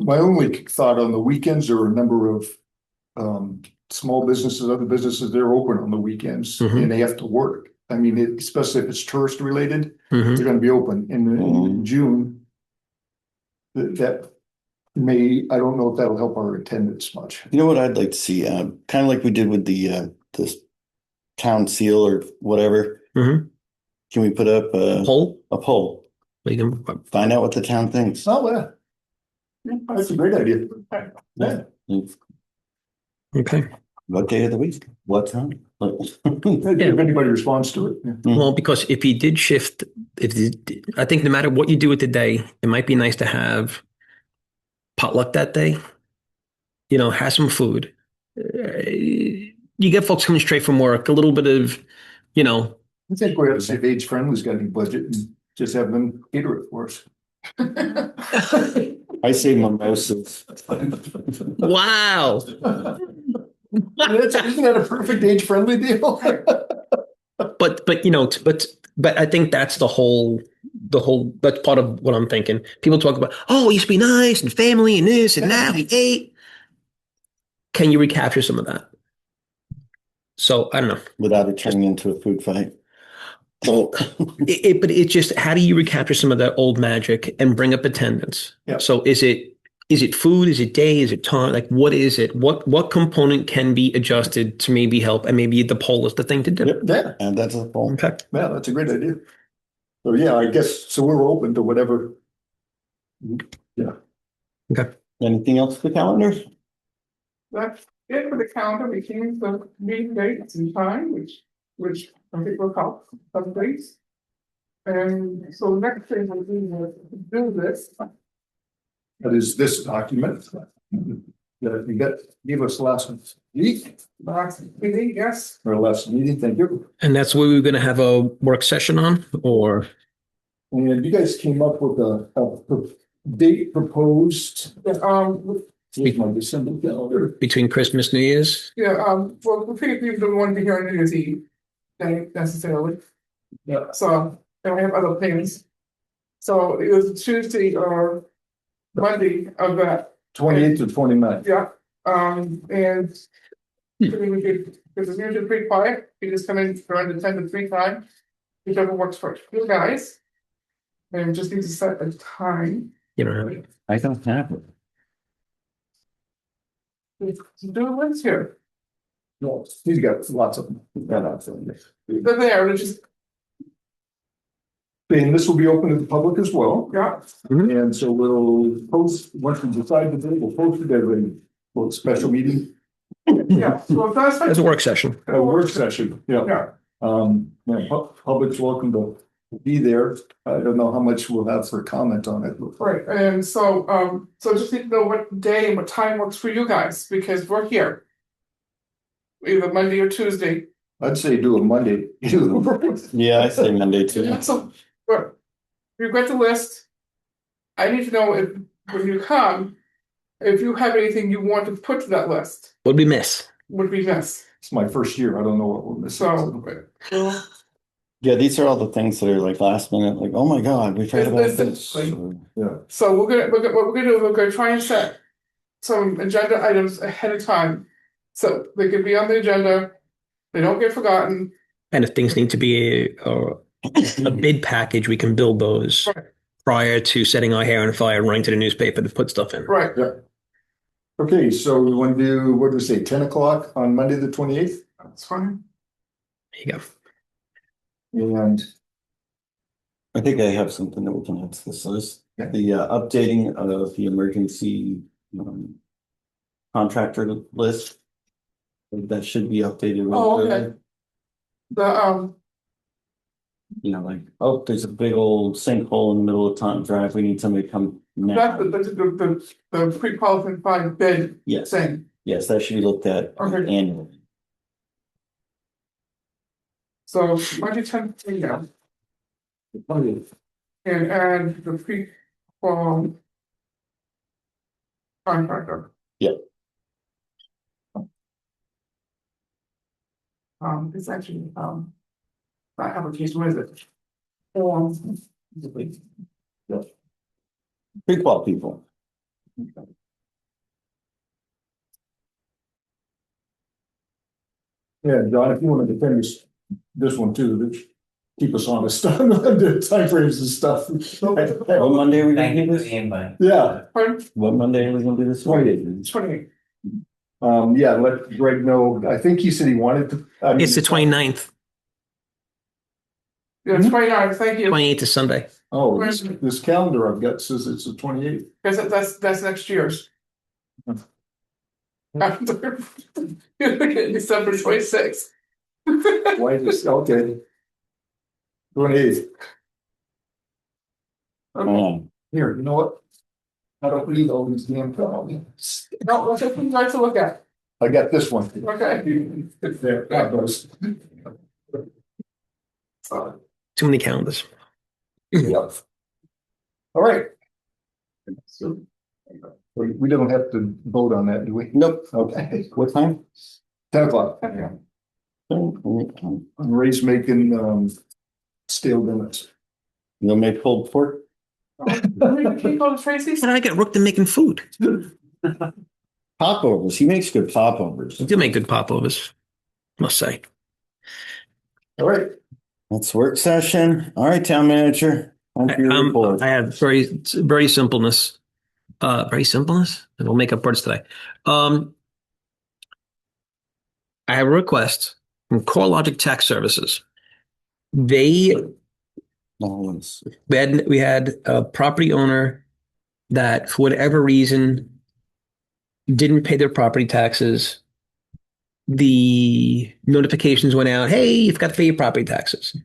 my only thought on the weekends, there are a number of small businesses, other businesses, they're open on the weekends Mhm. and they have to work. I mean, especially if it's tourist related, Mhm. they're gonna be open in June. That may, I don't know if that'll help our attendance much. You know what I'd like to see, kind of like we did with the town seal or whatever. Mhm. Can we put up Poll? a poll? We can, Find out what the town thinks. Oh, yeah, that's a great idea. Yeah. okay. What day of the week? What time? If anybody responds to it. Yeah. Well, because if you did shift, I think no matter what you do with the day, it might be nice to have potluck that day. Have some food. You get folks coming straight from work, a little bit of, I think we ought to see if Age Friendly's got any budget and just have them cater it for us. I say mimosas. wow. Isn't that a perfect Age Friendly deal? But I think that's that's part of what I'm thinking. People talk about, oh, it used to be nice and family and this and that. We ate. Can you recapture some of that? So I don't know. Without it turning into a food fight. Well, but it's just, how do you recapture some of that old magic and bring up attendance? Yeah. So is it food? Is it day? Is it time? Like, what is it? What component can be adjusted to maybe help? And maybe the poll is the thing to do. Yep, yeah, And that's a poll. Okay. yeah, that's a great idea. So yeah, I guess, so we're open to whatever. Anything else for the calendar? That's it for the calendar. We came the meeting dates and time, which I think will help some dates. And so next thing we'll do this. That is this document. That you gave us last week, Last meeting, yes. or last meeting, thank you. And that's what we were going to have a work session on, or And you guys came up with a date proposed. Here's my December calendar. between Christmas, New Year's. Yeah, well, we figured people don't want to be here on New Year's Eve, necessarily. Yeah. So, and we have other plans. So it was Tuesday or Monday of that, 28th to 29th. yeah, and. We could, because it's usually pretty quiet, you just come in around the 10 to 3 time, whichever works for you guys. And just need to set a time. You don't have it. I don't have it. Do a list here, No, he's got lots of them. they're there, they're just, And this will be open to the public as well. yeah, And so we'll post, once we decide the date, we'll post it every, for a special meeting, yeah, so that's. It's a work session. a work session, yeah. Yeah, Public's welcome to be there. I don't know how much we'll have for comment on it. right, and so just need to know what day and what time works for you guys, because we're here. Either Monday or Tuesday, I'd say do a Monday. Yeah, I say Monday too. so, but, you've got the list. I need to know if, when you come, if you have anything you want to put to that list, What'd we miss? would be this, It's my first year. I don't know what we'll miss. so. Yeah, these are all the things that are like last minute, like, oh my God, we tried about It's this. Yeah. So what we're gonna do, we're gonna try and set some agenda items ahead of time. So they can be on the agenda, they don't get forgotten. And if things need to be a bid package, we can build those Right. prior to setting our hair on fire and running to the newspaper to put stuff in. Right, Okay, so we want to do, what do we say, 10 o'clock on Monday, the 28th? that's fine. There you go. And I think I have something that we can add to this list. Yeah. The updating of the emergency contractor list. That should be updated. Oh, okay. The, Like, oh, there's a big old sinkhole in the middle of Taunton Drive. We need somebody to come now. that's the pre-qualified bid Yes, thing, Yes, that should be looked at Okay. annually. So budget 10 yeah. And add the pre-qual contractor. Yeah. It's actually, that application, what is it? Form. Pre-qual people. Yeah, John, if you wanted to finish this one too, that keep us honest on the timeframes and stuff. What Monday are we gonna do this? Yeah, Pardon? What Monday are we gonna do this? 28. yeah, let Greg know. I think he said he wanted to. I mean, It's the 29th, Yeah, 29, thank you. 28th is Sunday. Oh, this calendar I've got says it's the 28th. Because that's next year's. After December 26th. Why is okay. 28th. Here, you know what? I don't need all these damn problems. No, what's it you like to look at? I got this one. Okay. There, that goes. Too many calendars. Yep. All right. So we don't have to vote on that, do we? Nope. Okay. What time? 10 o'clock. Ray's making stale donuts. You'll make pulled pork? Can you go to Tracy's? How did I get rooked in making food? Popovers. He makes good popovers. I do make good popovers, must say. All right. That's work session. All right, town manager. On to your report. I have very simpleness. Very simpleness. And we'll make up words today. I have a request from CoreLogic Tax Services. We had a property owner that, for whatever reason, didn't pay their property taxes. The notifications went out, hey, you've got to pay your property taxes.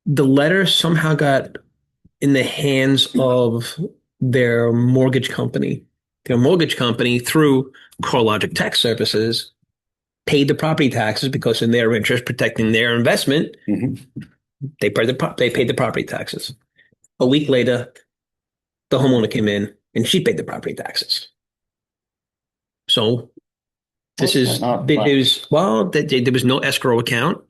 The letter somehow got in the hands of their mortgage company. Their mortgage company, through CoreLogic Tax Services, paid the property taxes because in their interest, protecting their investment, they paid the property taxes. A week later, the homeowner came in and she paid the property taxes. So this is, there was no escrow account,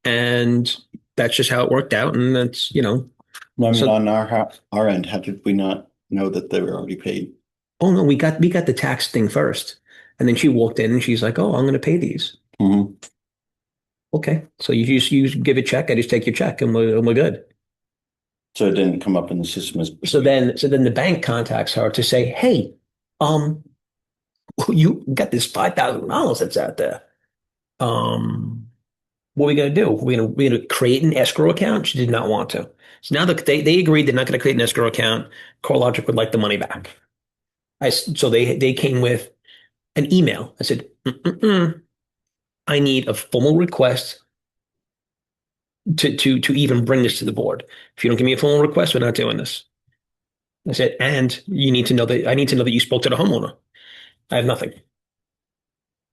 and that's just how it worked out. And that's, on our end, how did we not know that they were already paid? Oh no, we got the tax thing first. And then she walked in and she's like, oh, I'm going to pay these. Okay. So you give a check, I just take your check and we're good. So it didn't come up in the system as. So then the bank contacts her to say, hey, you got this $5,000 that's out there. What are we going to do? We're going to create an escrow account. She did not want to. So now they agreed they're not going to create an escrow account. CoreLogic would like the money back. So they came with an email. I said, I need a formal request to even bring this to the board. If you don't give me a formal request, we're not doing this. I said, and you need to know that I need to know that you spoke to the homeowner. I have nothing.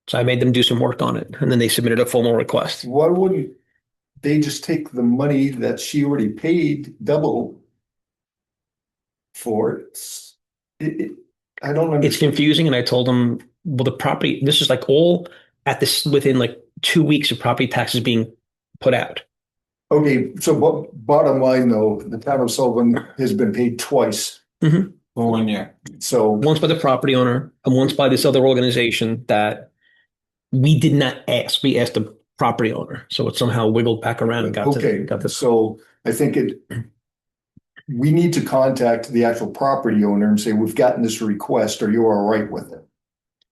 So I made them do some work on it, and then they submitted a formal request. Why wouldn't they just take the money that she already paid double for it? I don't understand. It's confusing, and I told them, well, the property, this is like all at this within like 2 weeks of property taxes being put out. Okay, so bottom line though, the town of Sullivan has been paid twice. For 1 year. So once by the property owner and once by this other organization that we did not ask. We asked the property owner. So it somehow wiggled back around and got this. So I think we need to contact the actual property owner and say, we've gotten this request. Are you all right with it?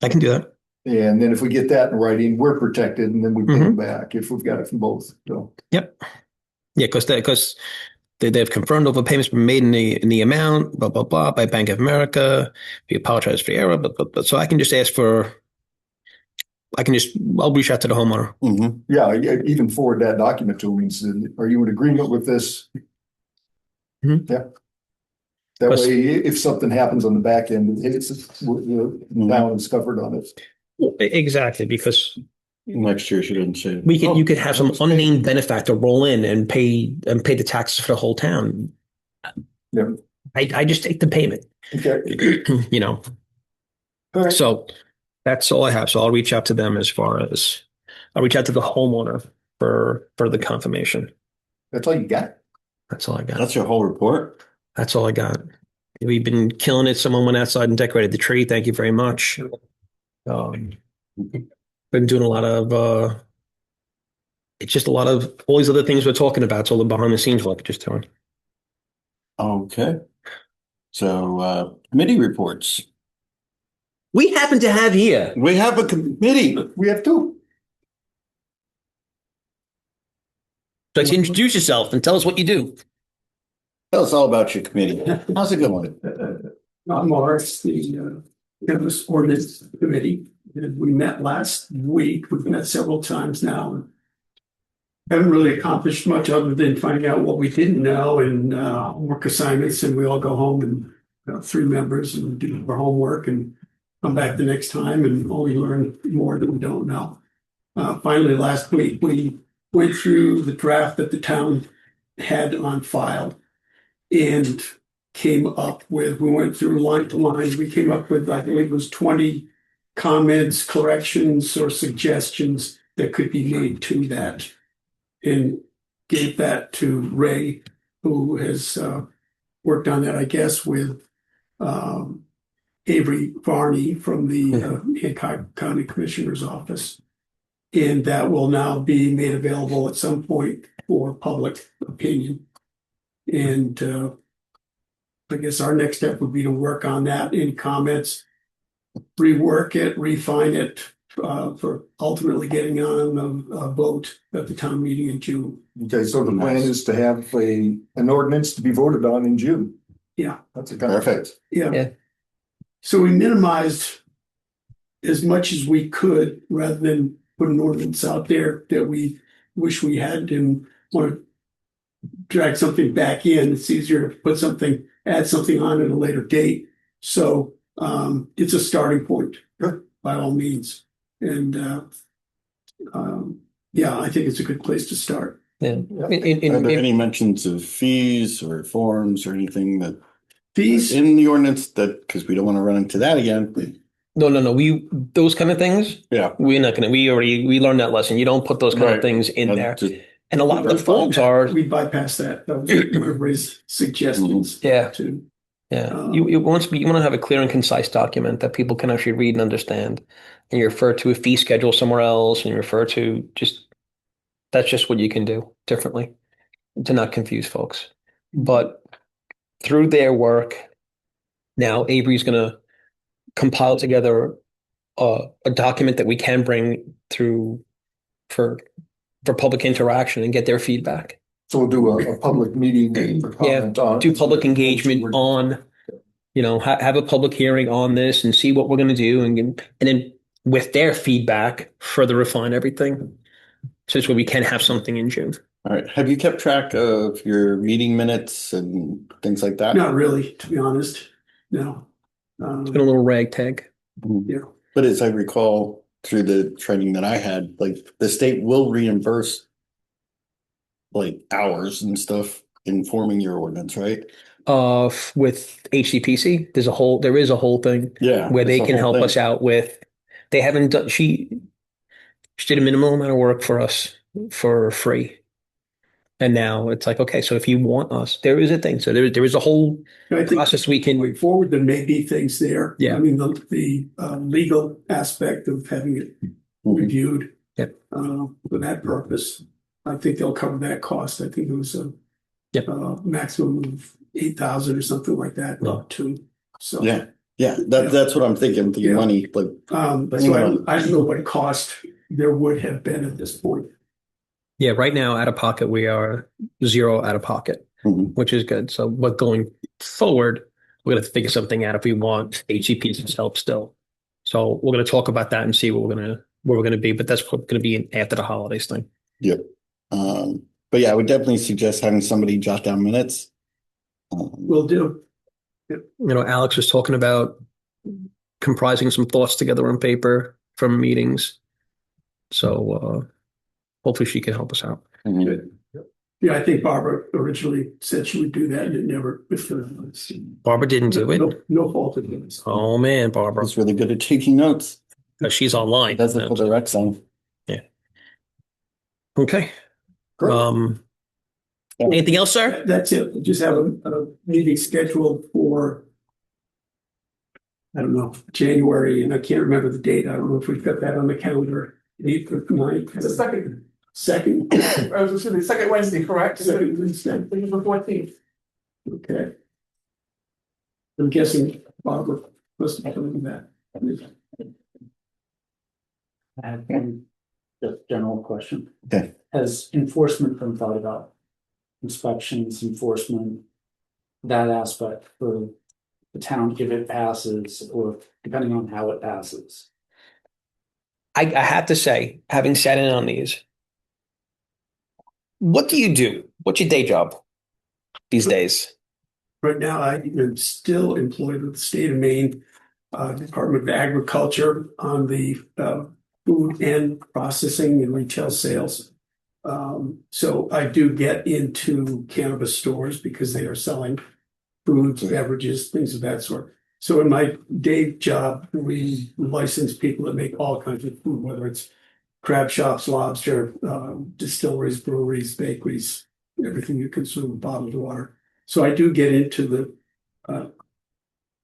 I can do that. And then if we get that in writing, we're protected, and then we pay them back if we've got it from both. So. Yep. Yeah, because they've confirmed overpayments been made in the amount, blah, blah, blah, by Bank of America. We apologize for the error, but so I can just I'll reach out to the homeowner. Yeah, I even forward that document to him and said, are you in agreement with this? Yeah. That Because- way, if something happens on the back end, it's, the town is covered on it. Exactly, because Next year, she didn't say. you could have some unnamed benefactor roll in and pay the taxes for the whole town. Yeah. I just take the payment, Okay. you know. All right. So that's all I have. So I'll reach out to them I'll reach out to the homeowner for the confirmation. That's all you got? That's all I got. That's your whole report? That's all I got. We've been killing it. Someone went outside and decorated the tree. Thank you very much. Been doing a lot of it's just a lot of all these other things we're talking about. It's all the behind the scenes work just doing. Okay. So, committee reports. We happen to have here. We have a committee. We have two. So introduce yourself and tell us what you do. Tell us all about your committee. How's it going? I'm Morris, the Cannabis Ordinance Committee. And we met last week. We've met several times now. Haven't really accomplished much other than finding out what we didn't know and work assignments. And we all go home and 3 members and do our homework and come back the next time and only learn more that we don't know. Finally, last week, we went through the draft that the town had on file and came up with, we went through line to line, we came up with, I believe it was 20 comments, corrections, or suggestions that could be made to that. And gave that to Ray, who has worked on that, I guess, with Avery Varney from the Hancock County Commissioner's Office. And that will now be made available at some point for public opinion. And I guess our next step would be to work on that. Any comments, rework it, refine it for ultimately getting on a vote at the town meeting in June. Okay, so the plan is to have an ordinance to be voted on in June. Yeah. That's a Perfect. Yeah. So we minimized as much as we could rather than put an ordinance out there that we wish we had and want to drag something back in. It's easier to put something, add something on at a later date. So it's a starting point by all means. And yeah, I think it's a good place to start. Yeah. Are there any mentions of fees or forms or anything that Fees? in the ordinance that, because we don't want to run into that again? No. Those kind of things. Yeah. We're not gonna. We learned that lesson. You don't put those kind of Right. things in That's there. just- And a lot of the forms are. We bypass that. That was everybody's suggestions. Yeah. To Yeah, you want to have a clear and concise document that people can actually read and understand. And you refer to a fee schedule somewhere else, and you refer to that's just what you can do differently to not confuse folks. But through their work, now Avery's going to compile together a document that we can bring through for public interaction and get their feedback. So we'll do a public meeting for comment on. Do public engagement on, have a public hearing on this and see what we're going to do, and then with their feedback, further refine everything. So this way we can have something in June. All right. Have you kept track of your meeting minutes and things like that? not really, to be honest. No. It's been a little ragtag. Yeah. But as I recall through the training that I had, like the state will reimburse like hours and stuff in forming your ordinance, right? With HCPC, there is a whole thing Yeah. where they it's a can whole help thing. us out with. They haven't done. She did a minimal amount of work for us for free, and now it's like, okay, so if you want us, there is a thing. So there is a whole I think process we can. going forward, there may be things there. Yeah. I mean, the legal aspect of having it Mhm. reviewed. Yep. For that purpose, I think they'll cover that cost. I think it was a Yep. maximum of 8,000 or something like that, Yeah. up to. So Yeah. Yeah. That's what I'm thinking. The Yeah. money, like, so I don't know what cost there would have been at this point. Yeah, right now out of pocket we are zero out of pocket, Mhm. which is good. So, but going forward, we're going to figure something out if we want HCPC's help still. So we're going to talk about that and see where we're going to be. But that's going to be after the holidays thing. Yep. But yeah, I would definitely suggest having somebody jot down minutes. Will do. Alex was talking about comprising some thoughts together on paper from meetings. So hopefully she can help us out. Good. Yeah, I think Barbara originally said she would do that and it never. Barbara didn't do it. No fault of his. Oh man, Barbara. He's really good at taking notes. She's online. Does it for the rec zone. Yeah. Okay. Great. Anything else, sir? That's it. We just have a meeting scheduled for, I don't know, January, and I can't remember the date. I don't know if we've got that on the calendar. 8th or 9th. It's the second, Second. I was just saying, the second Wednesday, correct? Second Wednesday. The 14th. Okay. I'm guessing Barbara must have done that. I have one just general question. Okay. Has enforcement been thought about? Inspections, enforcement, that aspect for the town if it passes or depending on how it passes? I have to say, having sat in on these, what do you do? What's your day job these days? Right now, I am still employed with the state of Maine, Department of Agriculture on the food and processing and retail sales. So I do get into cannabis stores because they are selling foods, beverages, things of that sort. So in my day job, we license people that make all kinds of food, whether it's crab shops, lobster, distilleries, breweries, bakeries, everything you consume, bottled water. So I do get into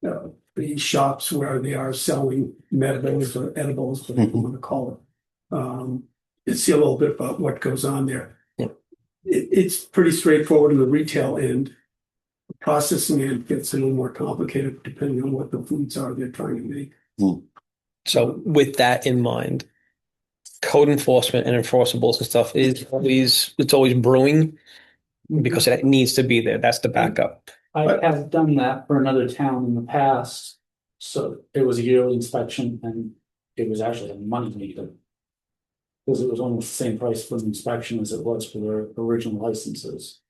the shops where they are selling medibles or edibles, whatever you want to call it. And see a little bit about what goes on there. Yeah. It's pretty straightforward in the retail end. The processing end gets a little more complicated depending on what the foods are they're trying to make. So with that in mind, code enforcement and enforceables and stuff is always brewing because it needs to be there. That's the backup. I have done that for another town in the past. So it was a yearly inspection and it was actually a money maker. Because it was almost the same price for the inspection as it was for their original licenses.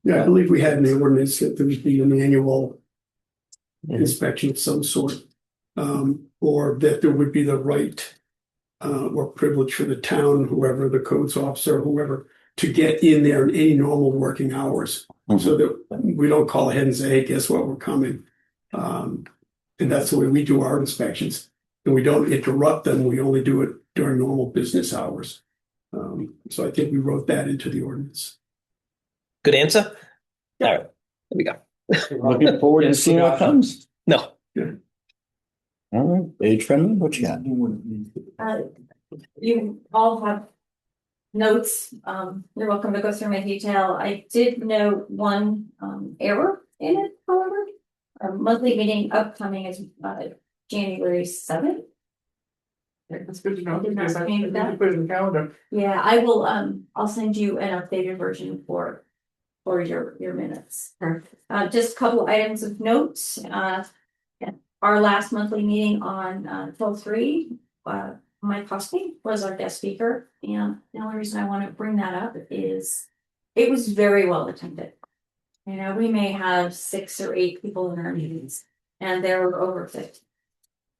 Yeah, I believe we had in the ordinance that there would be an annual inspection of some sort. Or that there would be the right or privilege for the town, whoever the codes officer, whoever, to get in there in any normal working hours. So that we don't call ahead and say, hey, guess what, we're coming. And that's the way we do our inspections. And we don't interrupt them, we only do it during normal business hours. So I think we wrote that into the ordinance. Good answer? All right, there we go. Looking forward to seeing what comes. No. All right, age friendly, what you got? You all have notes. You're welcome to go through my detail. I did note one error in it, however. Our monthly meeting upcoming is January 7th. That's good to know. Did not Because I change need that. to put it in the calendar. Yeah, I will I'll send you an updated version for your minutes. Just a couple items of notes. Our last monthly meeting on 12/3, Mike Cosby was our guest speaker, and the only reason I want to bring that up is it was very well attended. You know, we may have 6 or 8 people in our meetings, and there were over 50.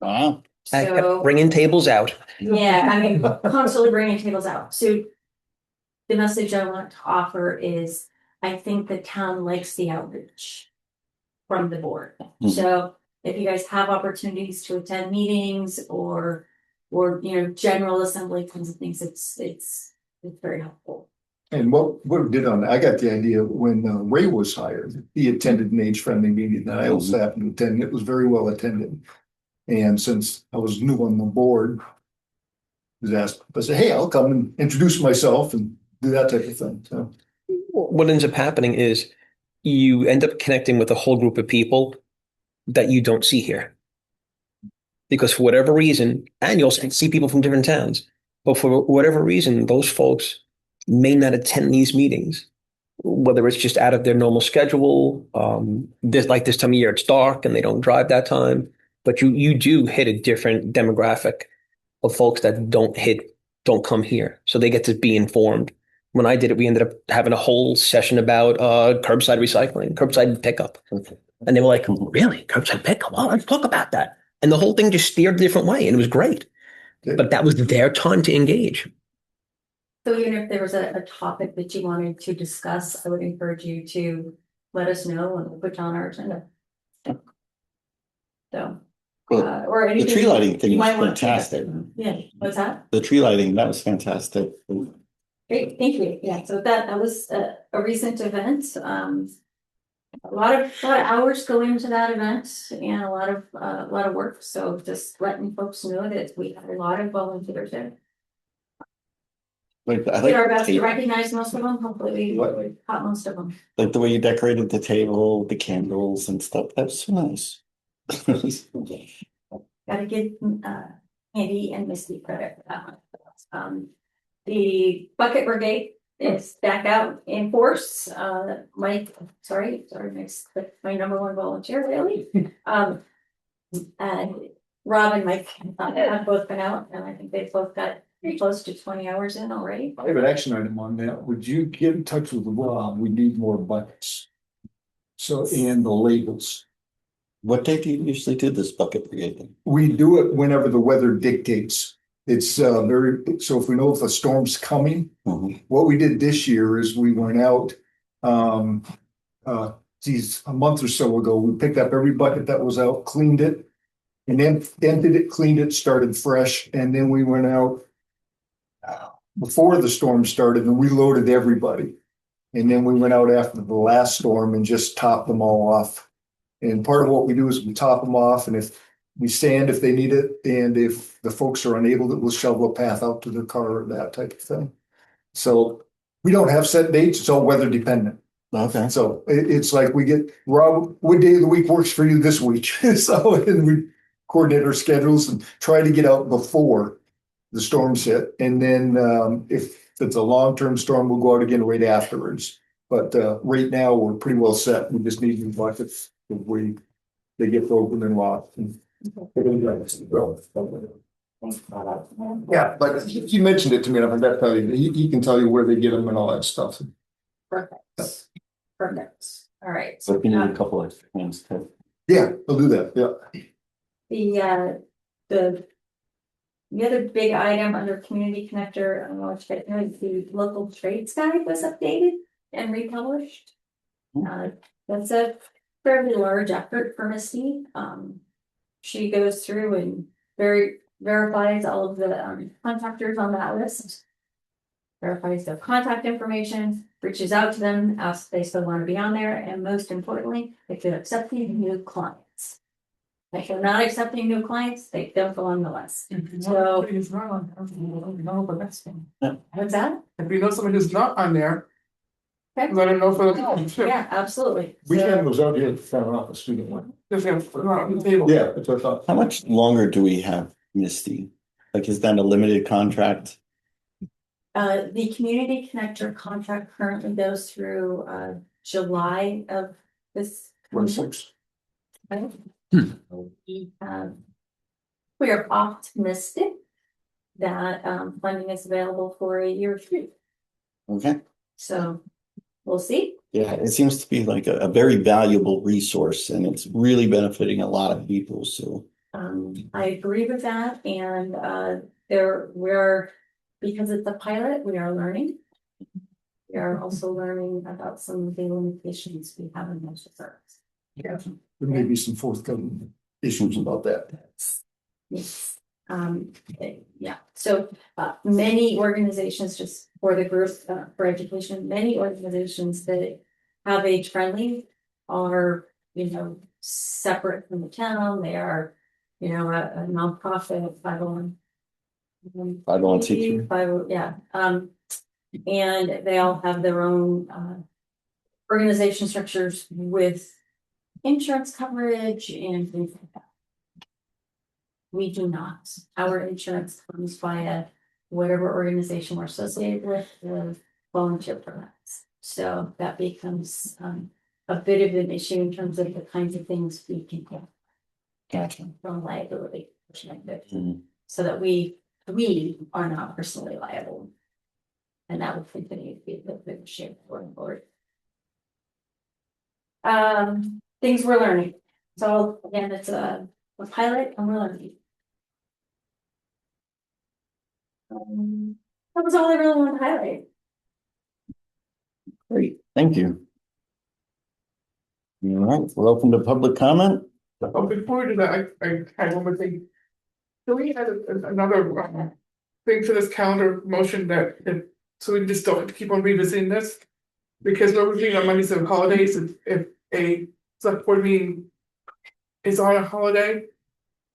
Wow. I kept So bringing tables out. yeah, I mean, constantly bringing tables out. So the message I want to offer is, I think the town likes the outreach from the board. So if you guys have opportunities to attend meetings or general assembly kinds of things, it's very helpful. And what we did on, I got the idea when Ray was hired, he attended an age-friendly meeting that I also happened to attend. It was very well attended. And since I was new on the board, I was asked, I said, hey, I'll come and introduce myself and do that type of thing. So What ends up happening is you end up connecting with a whole group of people that you don't see here. Because for whatever reason, and you'll see people from different towns, but for whatever reason, those folks may not attend these meetings, whether it's just out of their normal schedule. This time of year, it's dark and they don't drive that time. But you do hit a different demographic of folks that don't come here. So they get to be informed. When I did it, we ended up having a whole session about curbside recycling, curbside pickup. And they were like, really? Curbside pickup? Well, let's talk about that. And the whole thing just steered a different way, and it was great. But that was their time to engage. So even if there was a topic that you wanted to discuss, I would encourage you to let us know and we'll put it on our agenda. So, Well, or the anything. tree lighting thing you was might want to- fantastic. Yeah, what's that? The tree lighting, that was fantastic. Great, thank you. Yeah, so that was a recent event. A lot of hours go into that event and a lot of work. So just letting folks know that we had a lot of volunteers there. Like, I Did our like best the to table, recognize most of them. Hopefully we caught most of them. like the way you decorated the table, the candles and stuff. That was so nice. Gotta give Andy and Misty credit for that one. The bucket brigade is back out in force. Mike, sorry, my number one volunteer really. And Rob and Mike have both been out, and I think they've both got pretty close to 20 hours in already. I have an action item on that. Would you get in touch with Rob? We need more buckets. So, and the labels. What day do you usually do this bucket brigade thing? We do it whenever the weather dictates. It's very, so if we know if a storm's coming, what we did this year is we went out, a month or so ago, we picked up every bucket that was out, cleaned it, and then emptied it, cleaned it, started fresh, and then we went out before the storm started and reloaded everybody. And then we went out after the last storm and just topped them all off. And part of what we do is we top them off, and if we sand if they need it, and if the folks are unable, that we'll shovel a path out to their car or that type of thing. So we don't have set dates, it's all weather dependent. Okay. So it's like we get, Rob, what day of the week works for you this week? So, and we coordinate our schedules and try to get out before the storms hit. And then if it's a long-term storm, we'll go out again right afterwards. But right now, we're pretty well set. We just need new buckets. They get open and locked. Yeah, but he mentioned it to me, and I forgot to tell you, he can tell you where they get them and all that stuff. Perfect. Perfect. All right. So if you need a couple of hands too. Yeah, I'll do that, yeah. The other big item under community connector, I don't know what you guys know, is the local trades guide was updated and republished. That's a fairly large effort for Misty. She goes through and verifies all of the contractors on that list. Verifies their contact information, reaches out to them, asks if they still want to be on there, and most importantly, if they're accepting new clients. If they're not accepting new clients, they don't go on the list. So, Somebody's not on, we know the next one. what's that? If we know somebody who's not on there, Okay. let them know for the too. Yeah, absolutely. Weekend was out here at the town office, student one. Just have to put it on the table. Yeah, that's what I thought. How much longer do we have, Misty? Like, is that a limited contract? The community connector contract currently goes through July of this. 26. We are optimistic that funding is available for a year or two. Okay. So we'll see. Yeah, it seems to be like a very valuable resource, and it's really benefiting a lot of people, so. I agree with that, and because it's a pilot, we are learning. We are also learning about some of the limitations we have in most service. Yeah, there may be some forthcoming issues about that. Yes. Yeah, so many organizations, just for the group for education, many organizations that have age friendly are, separate from the town. They are, a nonprofit, 501c3. Yeah. And they all have their own organization structures with insurance coverage and things like that. We do not. Our insurance comes via whatever organization we're associated with, the volunteer programs. So that becomes a bit of an issue in terms of the kinds of things we can get. Gotcha. From liability perspective, so that we are not personally liable, and that will continue to be the big issue going forward. things we're learning. So again, it's a pilot and we're learning. That was all I really wanted to highlight. Great, thank you. All right, we're open to public comment. Oh, before we do that, I had one more thing. Do we have another thing for this calendar motion that, so we just don't have to keep on revisiting this? Because we're reviewing on Mondays and holidays, if a select board meeting is on a holiday,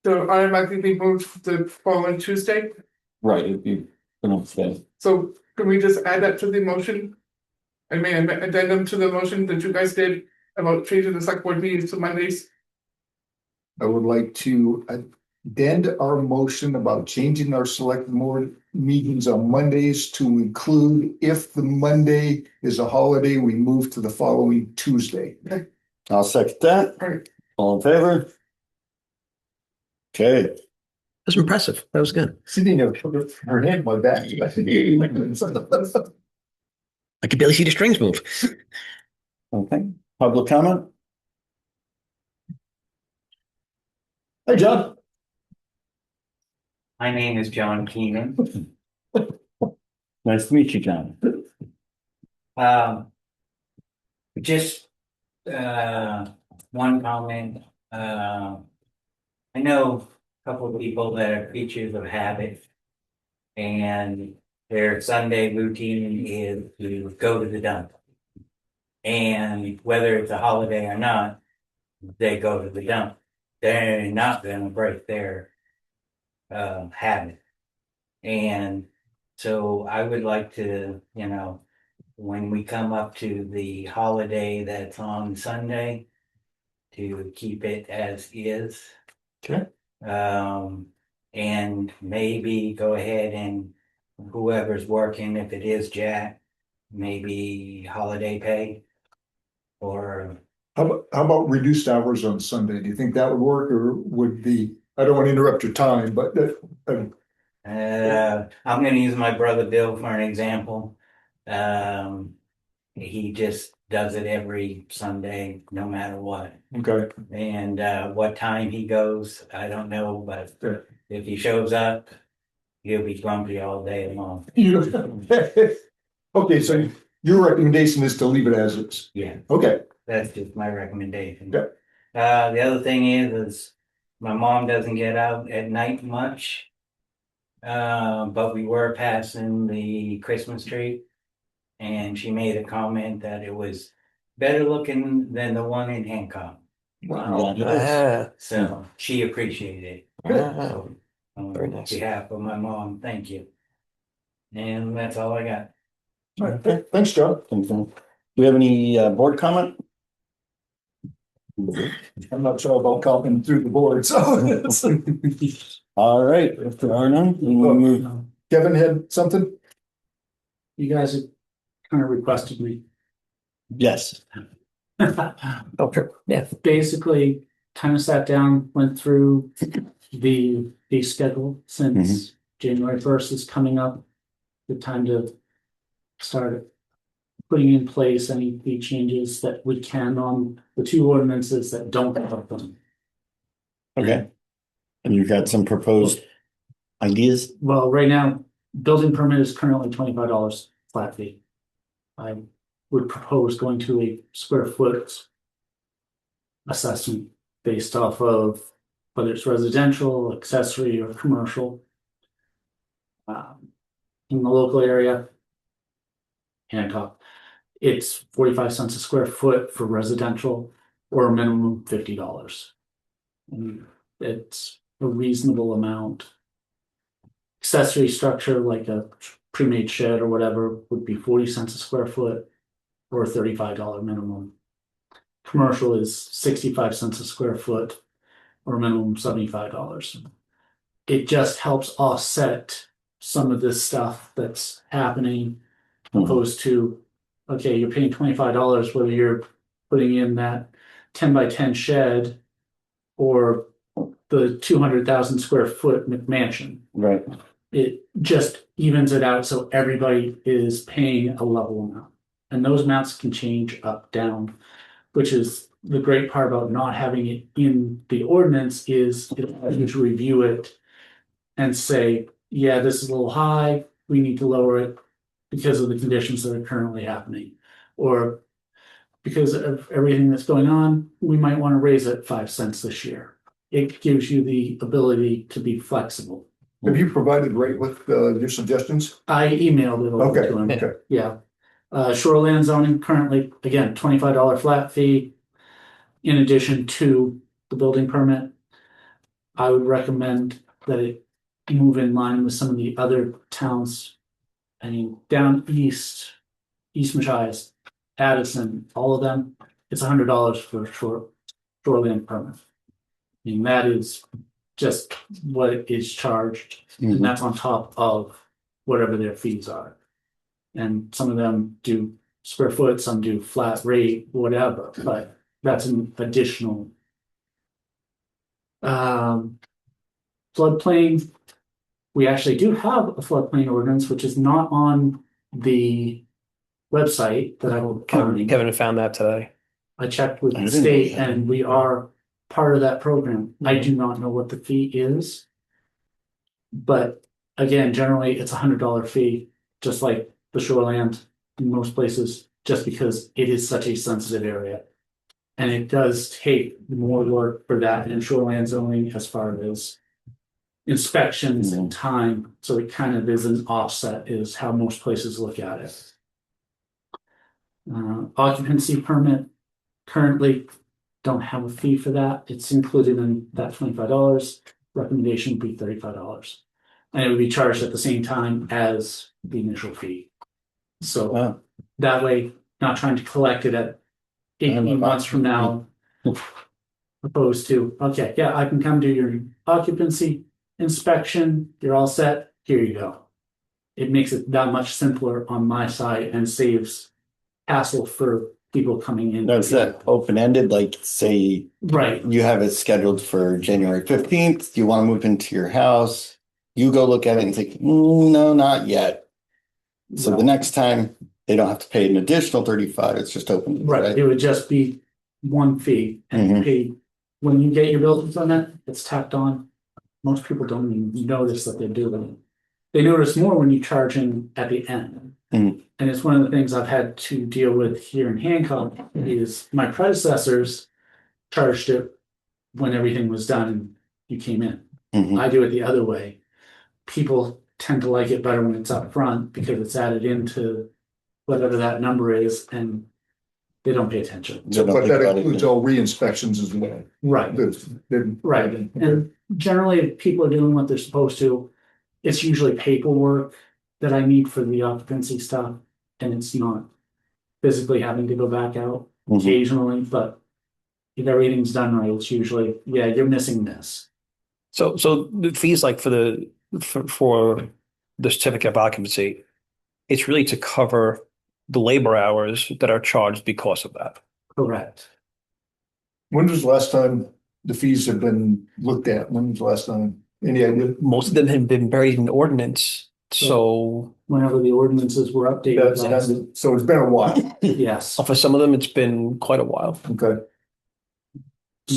so automatically be moved to the following Tuesday. Right, if you don't say. So can we just add that to the motion? I mean, addendum to the motion that you guys did about changing the select board meetings to Mondays. I would like to addend our motion about changing our select board meetings on Mondays to include if the Monday is a holiday, we move to the following Tuesday. I'll second that. All right. All in favor? Okay. That was impressive. That was good. Sitting there, her hand on my back. I could barely see the strings move. Okay, public comment? Hey, John. My name is John Keenan. Nice to meet you, John. Just one comment. I know a couple of people that are creatures of habit, and their Sunday routine is to go to the dump. And whether it's a holiday or not, they go to the dump. They're not going to break their habit. And so I would like to, when we come up to the holiday that's on Sunday, to keep it as is. Okay. And maybe go ahead and whoever's working, if it is Jack, maybe holiday pay or. How about reduced hours on Sunday? Do you think that would work or would be, I don't want to interrupt your time, but I'm going to use my brother Bill for an example. He just does it every Sunday, no matter what. okay. And what time he goes, I don't know, but Yeah. if he shows up, he'll be grumpy all day long. Okay, so your recommendation is to leave it as is. Yeah, Okay. that's just my recommendation. Yeah. The other thing is my mom doesn't get out at night much. But we were passing the Christmas tree, and she made a comment that it was better looking than the one in Hancock. Wow. So she appreciated it. So, Very nice. On behalf of my mom, thank you. And that's all I got. Okay, thanks, John. Do we have any board comment? I'm not sure about coming through the board, so. All right, if there are none, we will move. Kevin had something? You guys have kind of requested me. Yes. Okay. Yeah. Basically, kind of sat down, went through the fee schedule since January 1st is coming up. Good time to start putting in place any fee changes that we can on the two ordinances that don't have them. Okay. And you've got some proposed ideas? Well, right now, building permit is currently $25 flat fee. I would propose going to a square foot assessment based off of whether it's residential, accessory, or commercial. In the local area, Hancock, it's 45 cents a square foot for residential or a minimum $50. And it's a reasonable amount. Accessory structure like a pre-made shed or whatever would be 40 cents a square foot or a $35 minimum. Commercial is 65 cents a square foot or minimum $75. It just helps offset some of this stuff that's happening, opposed to, okay, you're paying $25 whether you're putting in that 10 by 10 shed or the 200,000 square foot McMansion. Right. It just evens it out so everybody is paying a level amount. And those amounts can change up, down, which is the great part about not having it in the ordinance is it allows you to review it and say, yeah, this is a little high, we need to lower it because of the conditions that are currently happening. Or because of everything that's going on, we might want to raise it 5 cents this year. It gives you the ability to be flexible. Have you provided Ray with your suggestions? I emailed it over Okay, to him. okay. Yeah. Shoreland zoning currently, again, $25 flat fee. In addition to the building permit. I would recommend that it move in line with some of the other towns. I mean, down east, East Machias, Addison, all of them, it's $100 for shoreland permit. I mean, that is just what is charged, and that's on top of whatever their fees are. And some of them do square foot, some do flat rate, whatever, but that's an additional. Floodplain. We actually do have a floodplain ordinance, which is not on the website that I will. Kevin found that today. I checked with I the didn't know state that. and we are part of that program. I do not know what the fee is. But again, generally it's $100 fee, just like the shoreland in most places, just because it is such a sensitive area. And it does take more work for that in shoreland zoning as far as inspections and time. So it kind of is an offset is how most places look at it. Occupancy permit currently don't have a fee for that. It's included in that $25. Recommendation would be $35. And it would be charged at the same time as the initial fee. So that way, not trying to collect it at 18 months from now, opposed to, okay, yeah, I can come do your occupancy inspection, you're all set, here you go. It makes it that much simpler on my side and saves hassle for people coming in. Now, is that open-ended? Like, say, Right. you have it scheduled for January 15th, you want to move into your house, you go look at it and think, no, not yet. So the next time they don't have to pay an additional 35, it's just open. Right, it would just be one fee and you pay, when you get your building permit, it's tacked on. Most people don't even notice that they're doing it. They notice more when you charge in at the end. And it's one of the things I've had to deal with here in Hancock is my predecessors charged it when everything was done and you came in. I do it the other way. People tend to like it better when it's up front because it's added into whatever that number is and they don't pay attention. So, but that includes all re-inspections as well. Right. Right. And generally, if people are doing what they're supposed to, it's usually paperwork that I need for the occupancy stuff. And it's not physically having to go back out occasionally, but if everything's done right, it's usually, yeah, you're missing this. So the fees like for the certificate of occupancy, it's really to cover the labor hours that are charged because of that. Correct. When was the last time the fees have been looked at? When was the last time? Any idea? Most of them have been buried in ordinance. So whenever the ordinances were updated. So it's been a while. Yes. for some of them, it's been quite a while. Okay.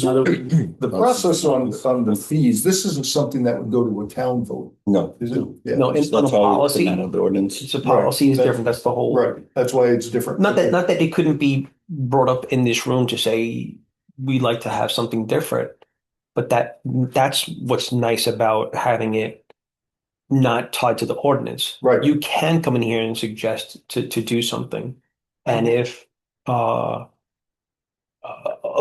Another, The process on the fees, this isn't something that would go to a town vote, No. is it? Yeah. No, it's on a That's why we policy. put that in the ordinance. It's a policy is Right. different. That's the whole. Right, that's why it's different. Not that it couldn't be brought up in this room to say we'd like to have something different, but that's what's nice about having it not tied to the ordinance. Right. You can come in here and suggest to do something, and if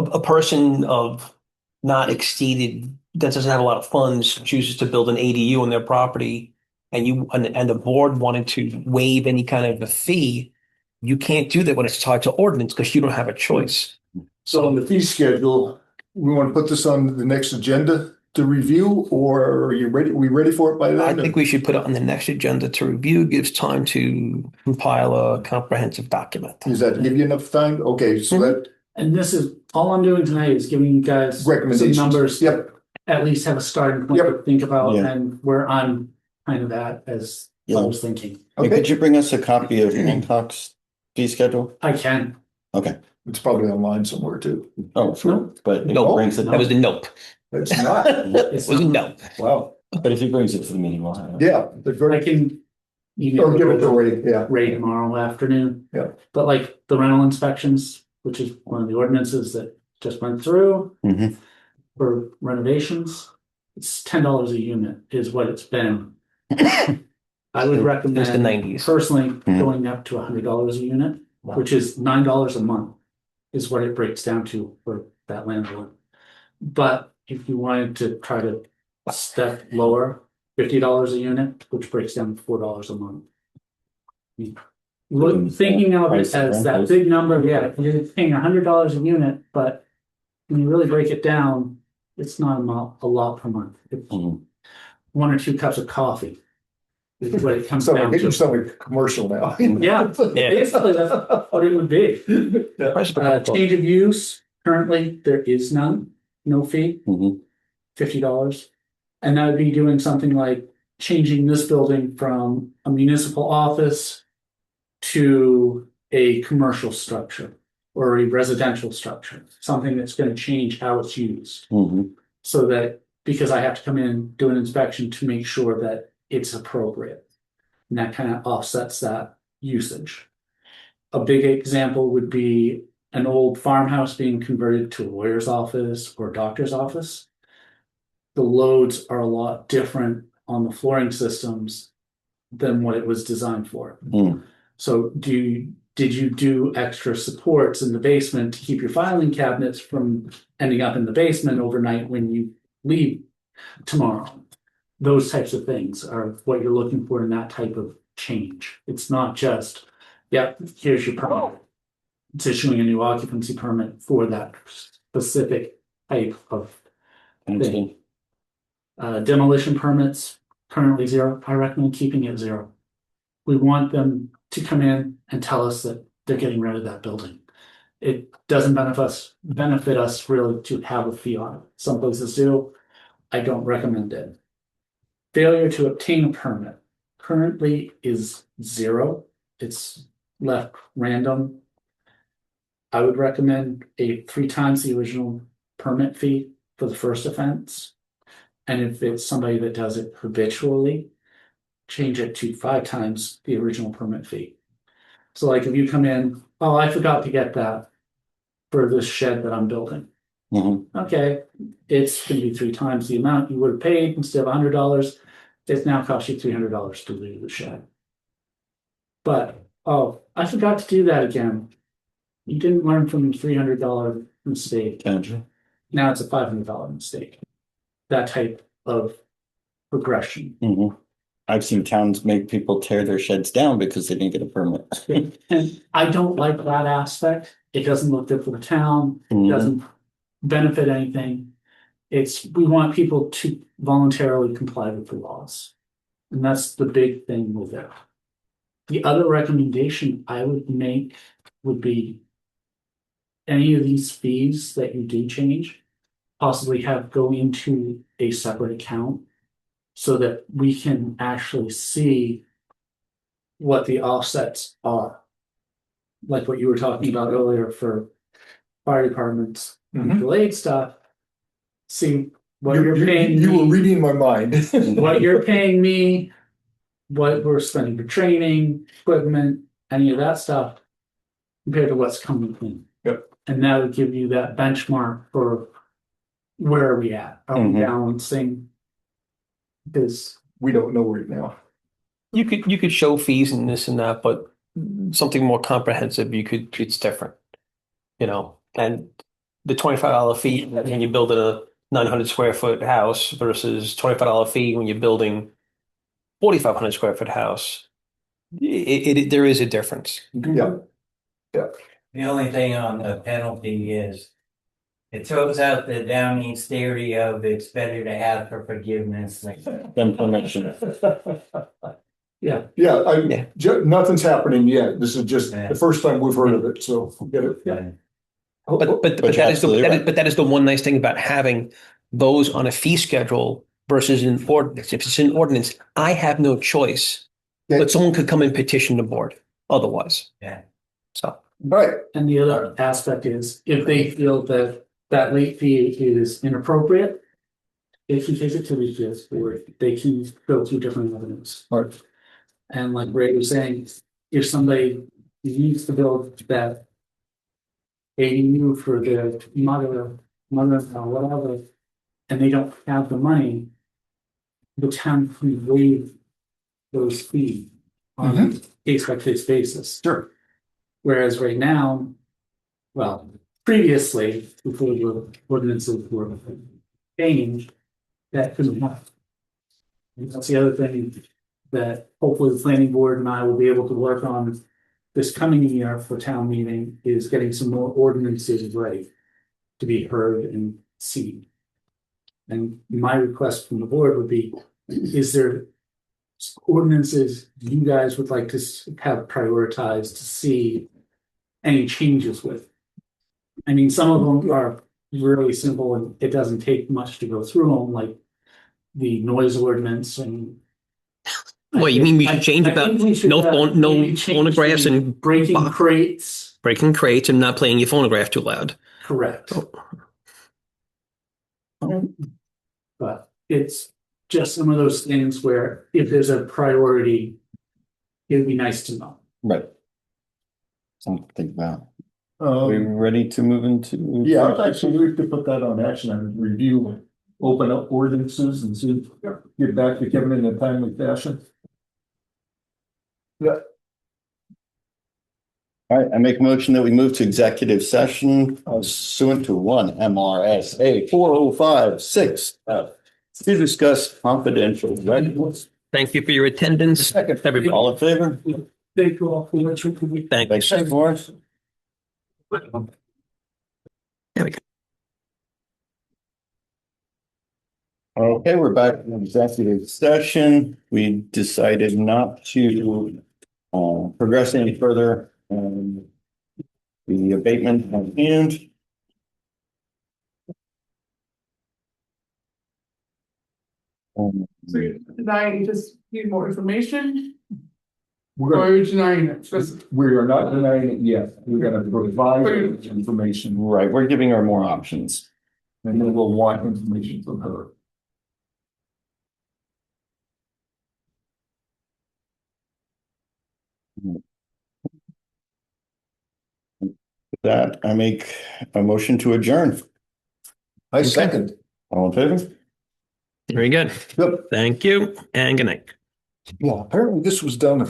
a person of not exceeded that doesn't have a lot of funds chooses to build an ADU on their property, and the board wanted to waive any kind of a fee, you can't do that when it's tied to ordinance because you don't have a choice. So on the fee schedule, we want to put this on the next agenda to review, or are you ready? Are we ready for it by then? I think we should put it on the next agenda to review. Gives time to compile a comprehensive document. Does that give you enough time? Okay, so that and this is, all I'm doing tonight is giving you guys some recommendations. numbers. Yep. At least have a starting point Yep. to think about Yeah. and where I'm kind of at as I was thinking. Hey, Okay. could you bring us a copy of Hancock's fee schedule? I can. Okay. It's probably online somewhere too. Oh, sure. But if Nope. he brings it, That was a nope. It's not. It was a no. Wow. but if he brings it to the meeting, we'll have it. Yeah, they're I very, can. or give it to Ray, yeah. Ray tomorrow afternoon. Yeah. But like the rental inspections, which is one of the ordinances that just went through Mhm. for renovations, it's $10 a unit is what it's been. I would It was the recommend 90s. personally Mhm. going up to $100 a unit, which is $9 a month is what it breaks down to for that landlord. But if you wanted to try to step lower, $50 a unit, which breaks down to $4 a month. Thinking of it Price of as that rentals. big number, yeah, you're paying $100 a unit, but when you really break it down, it's not a lot per month. It's Mhm. 1 or 2 cups of coffee is what it comes So down we're getting to. something commercial now. Yeah, basically that's what it would be. Price of a cup of coffee. Change of use, currently there is none, no fee, Mhm. $50. And that would be doing something like changing this building from a municipal office to a commercial structure or a residential structure, something that's going to change how it's used. Mhm. So that, because I have to come in, do an inspection to make sure that it's appropriate. And that kind of offsets that usage. A big example would be an old farmhouse being converted to a lawyer's office or doctor's office. The loads are a lot different on the flooring systems than what it was designed for. Mm. So did you do extra supports in the basement to keep your filing cabinets from ending up in the basement overnight when you leave tomorrow? Those types of things are what you're looking for in that type of change. It's not just, yeah, here's your permit. It's issuing a new occupancy permit for that specific type of thing. Demolition permits, currently 0. I recommend keeping it 0. We want them to come in and tell us that they're getting rid of that building. It doesn't benefit us really to have a fee on it. Some places do. I don't recommend it. Failure to obtain a permit currently is 0. It's left random. I would recommend a 3 times the original permit fee for the first offense. And if it's somebody that does it habitually, change it to 5 times the original permit fee. So like if you come in, oh, I forgot to get that for this shed that I'm building. Mhm. Okay, it's gonna be 3 times the amount you would have paid instead of $100. It's now cost you $300 to do the shed. But, oh, I forgot to do that again. You didn't learn from the $300 mistake. Gotcha. Now it's a $500 mistake. That type of progression. Mhm. I've seen towns make people tear their sheds down because they didn't get a permit. And I don't like that aspect. It doesn't look good for the town. It Mhm. doesn't benefit anything. We want people to voluntarily comply with the laws. And that's the big thing with it. The other recommendation I would make would be any of these fees that you do change, possibly have go into a separate account so that we can actually see what the offsets are. Like what you were talking about earlier for fire departments, Mhm. delayed stuff. See what you're paying You were me, reading my mind. what you're paying me, what we're spending for training, equipment, any of that stuff, compared to what's coming in. Yep. And that would give you that benchmark for where are we at? Are we Mhm. balancing? Because We don't know right now. You could show fees and this and that, but something more comprehensive, it's different. And the $25 fee when you build a 900 square foot house versus $25 fee when you're building 4,500 square foot house. There is a difference. Yeah. The only thing on the penalty is it throws out the Downing's theory of it's better to ask for forgiveness Then permission. yeah, Yeah, Yeah. nothing's happening yet. This is just Yeah. the first time we've heard of it, so forget it. Yeah. But you're that is absolutely right. but that is the one nice thing about having those on a fee schedule versus an ordinance. If it's an ordinance, I have no choice. Yeah. But someone could come and petition the board otherwise. Yeah. So Right. And the other aspect is if they feel that that late fee is inappropriate, they can take it to the fifth, or they can go through different avenues. Right. And like Ray was saying, if somebody needs to build that ADU for their mother-in-law, whatever, and they don't have the money, the town can waive those fees on a case-by-case basis. Sure. Whereas right now, well, previously, before the ordinances were changed, that couldn't happen. And that's the other thing that hopefully the planning board and I will be able to work on this coming year for town meeting is getting some more ordinances ready to be heard and seen. And my request from the board would be, is there ordinances you guys would like to have prioritized to see any changes with? I mean, some of them are really simple and it doesn't take much to go through them, like the noise ordinance and. What, you mean we should change about no phonographs and breaking crates? breaking crates and not playing your phonograph too loud? Correct. But it's just some of those things where if there's a priority, it'd be nice to know. Right. Something to think about. Are we ready to move into? Yeah, I'd actually like to put that on action and review, open up ordinances and see, get back to Kevin in a timely fashion. Yeah. All right, I make a motion that we move to executive session pursuant to 1 MRSA 405(6) to discuss confidential records. Thank you for your attendance, Second. everybody. All in favor? Thank you all for what you can. Thank you. Thanks, Morris. There we go. Okay, we're back in executive session. We decided not to progress any further on the abatement at hand. So you're denying, you just need more information, We're or gonna, you're denying it, just, we are not denying it yet. We're gonna provide information Right, we're giving her more options. and then we'll want information from her. With that, I make a motion to adjourn. I second. All in favor? Very good. Yep. Thank you and good night. Yeah, apparently this was done